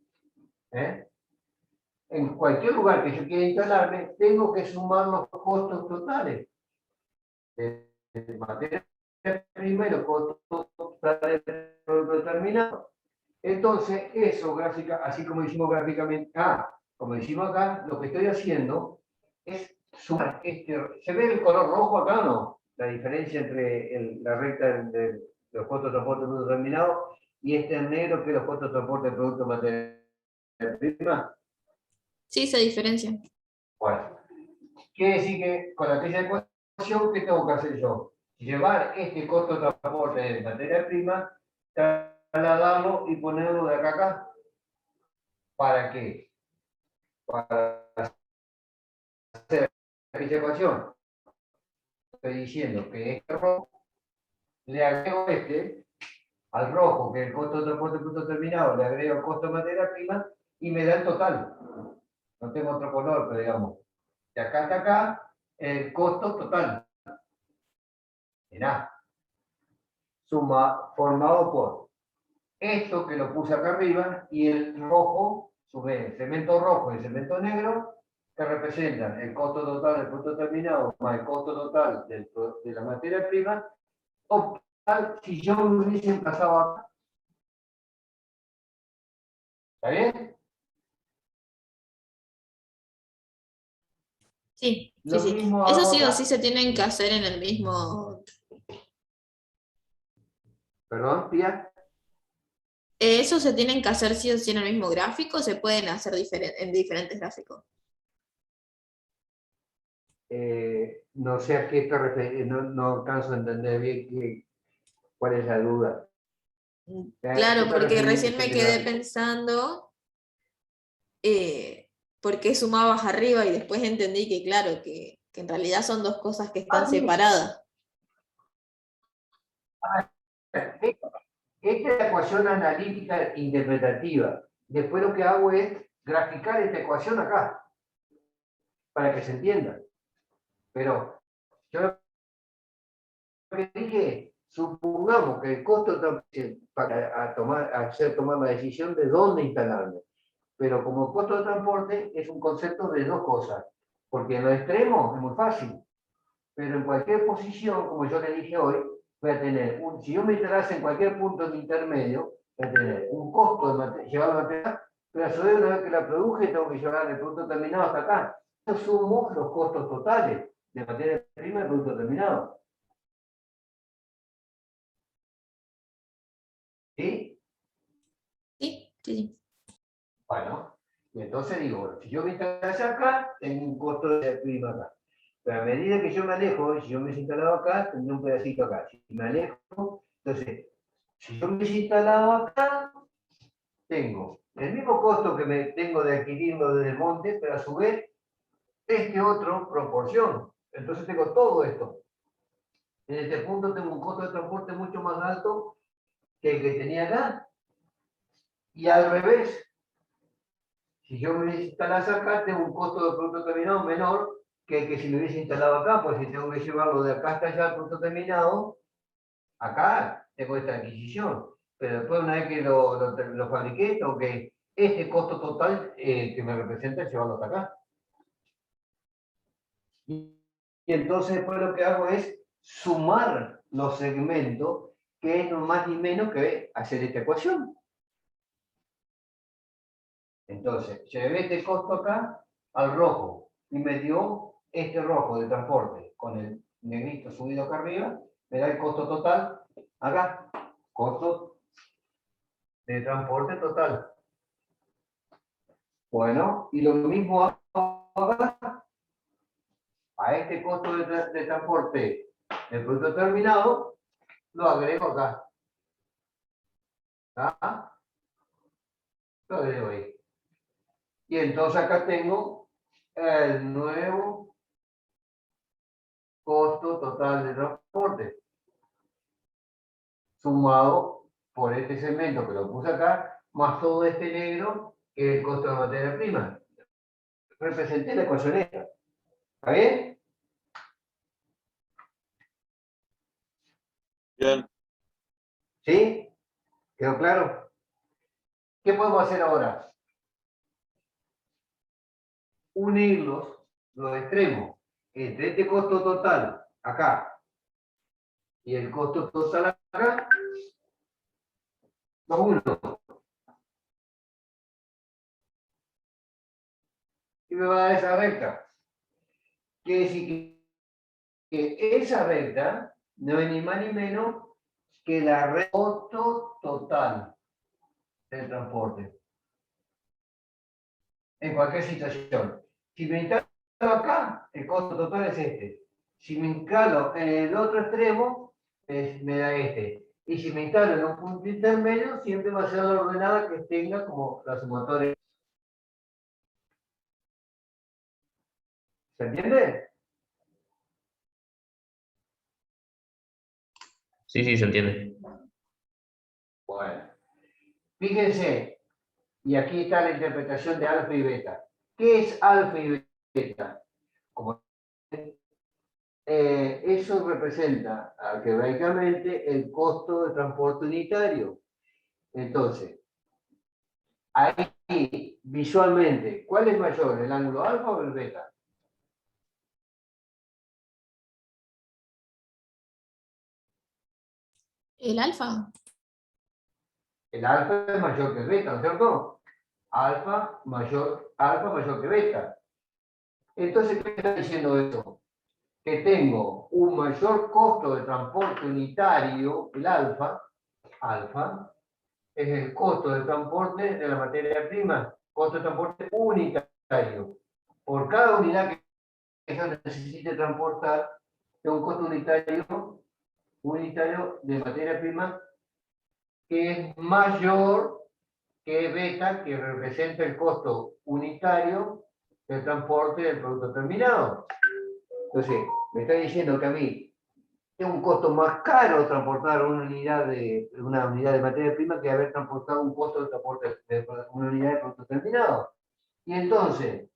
en cualquier lugar que yo quiera instalarme, tengo que sumar los costos totales de materia prima y los costos totales del producto determinado. Entonces, eso gráfica, así como hicimos gráficamente, como hicimos acá, lo que estoy haciendo es sumar ¿se ve el color rojo acá o no? La diferencia entre la recta de los costos de transporte del producto determinado y este en negro que es los costos de transporte del producto materia prima. Sí, se diferencia. Bueno, quiere decir que con aquella ecuación, ¿qué tengo que hacer yo? Llevar este costo de transporte de materia prima, trasladarlo y ponerlo de acá a acá. ¿Para qué? Para hacer aquella ecuación. Estoy diciendo que este rojo, le agrego al rojo, que es el costo de transporte punto terminado, le agrego el costo de materia prima y me da el total. No tengo otro color, pero digamos, de acá hasta acá, el costo total. Mirá, suma formado por esto que lo puse acá arriba y el rojo, sube el cemento rojo y el cemento negro, que representan el costo total del producto terminado más el costo total de la materia prima, optal si yo me hubiese emplazado acá. ¿Está bien? Sí, sí, Lo sí. mismo Eso hago sí o acá. sí se tienen que hacer en el mismo. Perdón, Pía. Eso se tienen que hacer sí o sí en el mismo gráfico, se pueden hacer en diferentes gráficos. No sé a qué te refieres, no alcanzo a entender bien cuál es la duda. ¿A Claro, qué te porque referís recién me en quedé gráfico? pensando por qué sumabas arriba y después entendí que, claro, que en realidad son dos cosas que están Sí. separadas. Esta es la ecuación analítica interpretativa. Después lo que hago es graficar esta ecuación acá, para que se entienda. Pero yo lo que dije, supongamos que el costo para tomar la decisión de dónde instalarme. Pero como costo de transporte es un concepto de dos cosas. Porque en los extremos es muy fácil. Pero en cualquier posición, como yo le dije hoy, voy a tener, si yo me instalase en cualquier punto de intermedio, voy a tener un costo de llevar la material, pero a su vez una vez que la produje tengo que llevar el producto terminado hasta acá. Yo sumo los costos totales de materia prima y producto terminado. ¿Sí? Sí, sí, sí. Bueno, y entonces digo, bueno, si yo me instalase acá, tengo un costo de prima acá. Pero a medida que yo me alejo, si yo me he instalado acá, tendré un pedacito acá. Si me alejo, entonces, si yo me he instalado acá, tengo el mismo costo que me tengo de adquirirlo desde el monte, pero a su vez, este otro proporción. Entonces tengo todo esto. En este punto tengo un costo de transporte mucho más alto que el que tenía acá. Y al revés, si yo me instalase acá, tengo un costo de producto terminado menor que el que si me hubiese instalado acá, pues si tengo que llevarlo de acá hasta allá al producto terminado, acá tengo esta adquisición. Pero después, una vez que lo fabriqué, tengo que este costo total que me representa llevarlo hasta acá. Y entonces después lo que hago es sumar los segmentos, que es no más ni menos que hacer esta ecuación. Entonces, llevé este costo acá al rojo y me dio este rojo de transporte con el negrito subido acá arriba, me da el costo total acá, costo de transporte total. Bueno, y lo mismo hago acá, a este costo de transporte del producto terminado, lo agrego acá. ¿Ah? Lo agrego ahí. Y entonces acá tengo el nuevo costo total de transporte, sumado por este segmento que lo puse acá, más todo este negro, que es el costo de materia prima. Representé la ecuación esta. ¿Está bien? Bien, ¿Sí? ¿Quedó claro? ¿Qué podemos hacer ahora? Unir los extremos entre este costo total acá y el costo total acá, los uno. Y me va a dar esa recta. Quiere decir que esa recta no es ni más ni menos que la recta costo total del transporte. En cualquier situación. Si me instalo acá, el costo total es este. Si me instalo en el otro extremo, me da este. Y si me instalo en un punto intermedio, siempre va a ser la ordenada que tenga como la sumatoria. ¿Se entiende? Sí, sí, se entiende. Bueno. Fíjense, y aquí está la interpretación de alfa y beta. ¿Qué es alfa y beta? Como eso representa algebraicamente el costo de transporte unitario. Entonces, ahí visualmente, ¿cuál es mayor, el ángulo alfa o el beta? ¿El alfa? El alfa es mayor que el beta, ¿no es cierto? Alfa mayor que beta. Entonces, ¿qué está diciendo eso? Que tengo un mayor costo de transporte unitario, el alfa es el costo de transporte de la materia prima, costo de transporte unitario. Por cada unidad que yo necesite transportar, tengo un costo unitario de materia prima que es mayor que beta, que representa el costo unitario del transporte del producto terminado. Entonces, me está diciendo que a mí es un costo más caro transportar una unidad de materia prima que haber transportado un costo de transporte de una unidad de producto terminado. Y entonces,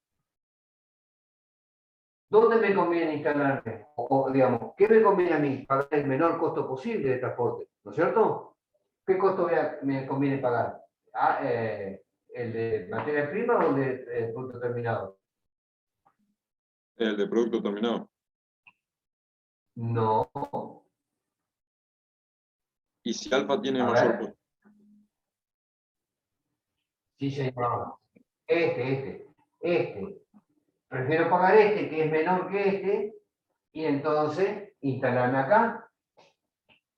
¿dónde me conviene instalarme? O, digamos, ¿qué me conviene a mí? Pagar el menor costo posible de transporte, ¿no es cierto? ¿Qué costo me conviene pagar? ¿El de materia prima o el de producto terminado? El de producto terminado. No. Y si alfa tiene A mayor ver. costo. Sí, señor. Este. Prefiero pagar este, que es menor que este, y entonces instalarme acá,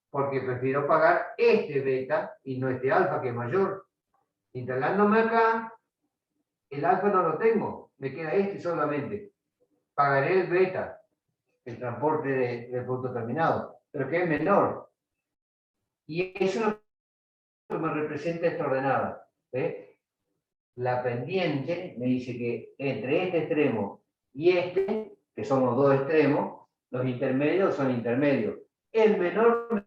porque prefiero pagar este beta y no este alfa, que es mayor. Instalándome acá, el alfa no lo tengo, me queda este solamente. Pagaré el beta, el transporte del producto terminado, pero que es menor. Y eso es lo que me representa esta ordenada. ¿Ves? La pendiente me dice que entre este extremo y este, que son los dos extremos, los intermedios son intermedios. El menor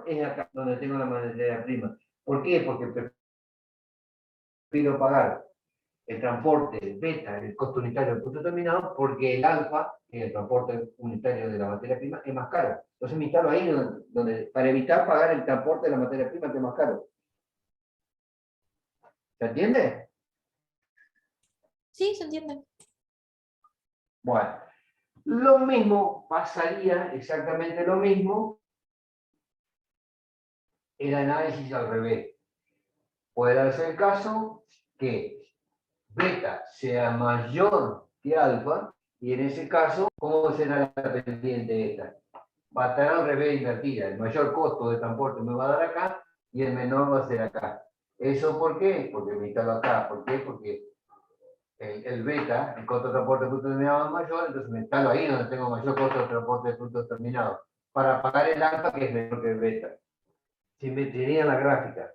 es acá, donde tengo la materia prima. ¿Por qué? Porque prefiero pagar el transporte beta, el costo unitario del punto terminado, porque el alfa, el transporte unitario de la materia prima, es más caro. Entonces me instalo ahí para evitar pagar el transporte de la materia prima, que es más caro. ¿Se entiende? Sí, se entiende. Bueno, lo mismo pasaría, exactamente lo mismo, el análisis al revés. Puede darse el caso que beta sea mayor que alfa, y en ese caso, ¿cómo será la pendiente esta? Va a estar al revés invertida. El mayor costo de transporte me va a dar acá y el menor va a ser acá. ¿Eso por qué? Porque me instalo acá. ¿Por qué? Porque el beta, el costo de transporte de punto terminado es mayor, entonces me instalo ahí donde tengo mayor costo de transporte de punto terminado, para pagar el alfa, que es menor que el beta. Simetría en la gráfica.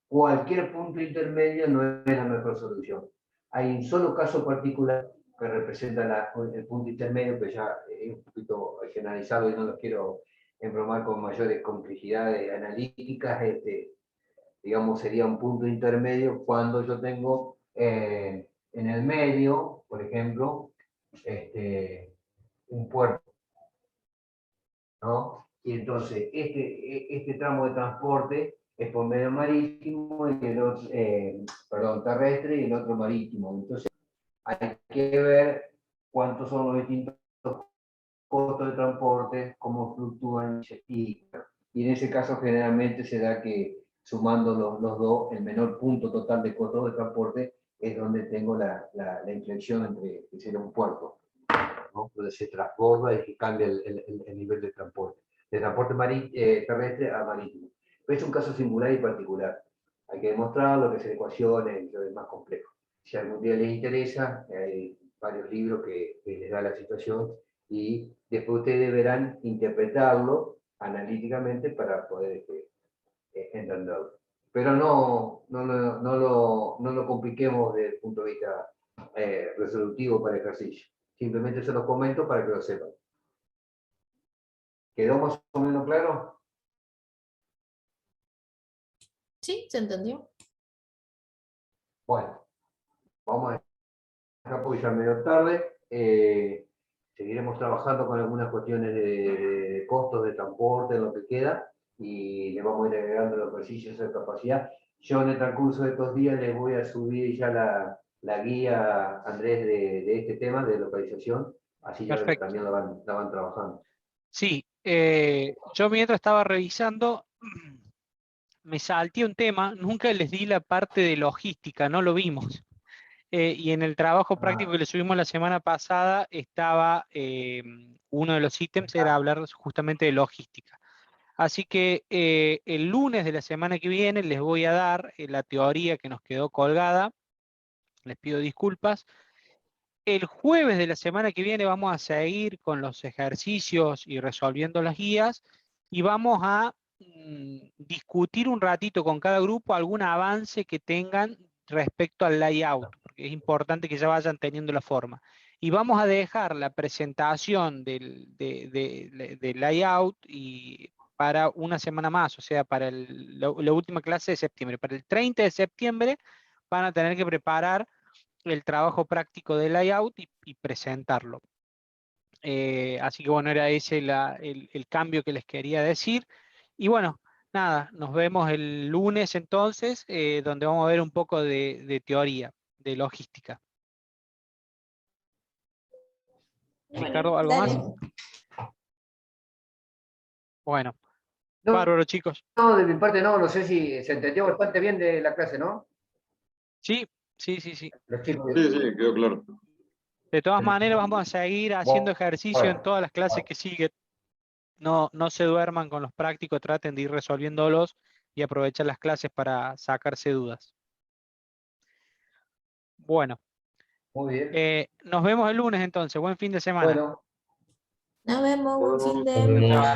Cualquier punto intermedio no es la mejor solución. Hay un solo caso particular que representa el punto intermedio, que ya es un poquito generalizado y no los quiero embromar con mayores complejidades analíticas. Digamos, sería un punto intermedio cuando yo tengo en el medio, por ejemplo, un puerto, ¿no? Y entonces este tramo de transporte es por medio marítimo y el otro, terrestre y el otro marítimo. Entonces hay que ver cuántos son los distintos costos de transporte, cómo fluctúan, y en ese caso generalmente se da que sumando los dos, el menor punto total de costos de transporte es donde tengo la inflexión entre, que sería un puerto, ¿no? Donde se transborda y cambia el nivel de transporte terrestre a marítimo. Pero es un caso singular y particular. Hay que demostrarlo, que es ecuaciones y lo demás complejo. Si algún día les interesa, hay varios libros que les da la situación y después ustedes deberán interpretarlo analíticamente para poder entenderlo. Pero no lo compliquemos desde el punto de vista resolutivo para el ejercicio. Simplemente se los comento para que lo sepan. ¿Quedó más o menos claro? Sí, se entendió. Bueno, vamos a dejar porque ya es medio tarde. Seguiremos trabajando con algunas cuestiones de costos de transporte, en lo que queda, y le vamos a ir agregando los ejercicios de capacidad. Yo en el transcurso de estos días les voy a subir ya la guía, Andrés, de este tema de localización, así ya Perfecto. también la van trabajando. Sí, yo mientras estaba revisando, me salté un tema, nunca les di la parte de logística, no lo vimos. Y en el trabajo práctico que le subimos la semana pasada estaba, uno de los ítems era hablar justamente de logística. Así que el lunes de la semana que viene les voy a dar la teoría que nos quedó colgada. Les pido disculpas. El jueves de la semana que viene vamos a seguir con los ejercicios y resolviendo las guías y vamos a discutir un ratito con cada grupo algún avance que tengan respecto al layout, porque es importante que ya vayan teniendo la forma. Y vamos a dejar la presentación del layout y para una semana más, o sea, para la última clase de septiembre. Para el 30 de septiembre van a tener que preparar el trabajo práctico de layout y presentarlo. Así que bueno, era ese el cambio que les quería decir. Y bueno, nada, nos vemos el lunes entonces, donde vamos a ver un poco de teoría, de logística. Bueno, Ricardo, ¿algo dale. más? Bueno, No, bárbaro, chicos. no, de mi parte no sé si se entendió bastante bien de la clase, ¿no? Sí, sí, sí, sí. Los chicos. Sí, sí, quedó claro. De todas maneras, vamos a seguir haciendo ejercicio en Bueno. todas las clases que siguen. No se duerman con los prácticos, traten de ir resolviéndolos y aprovechar las clases para sacarse dudas. Bueno, Muy bien. nos vemos el lunes entonces. Buen fin de semana. Bueno. Nos vemos, buen fin de. Nos vemos.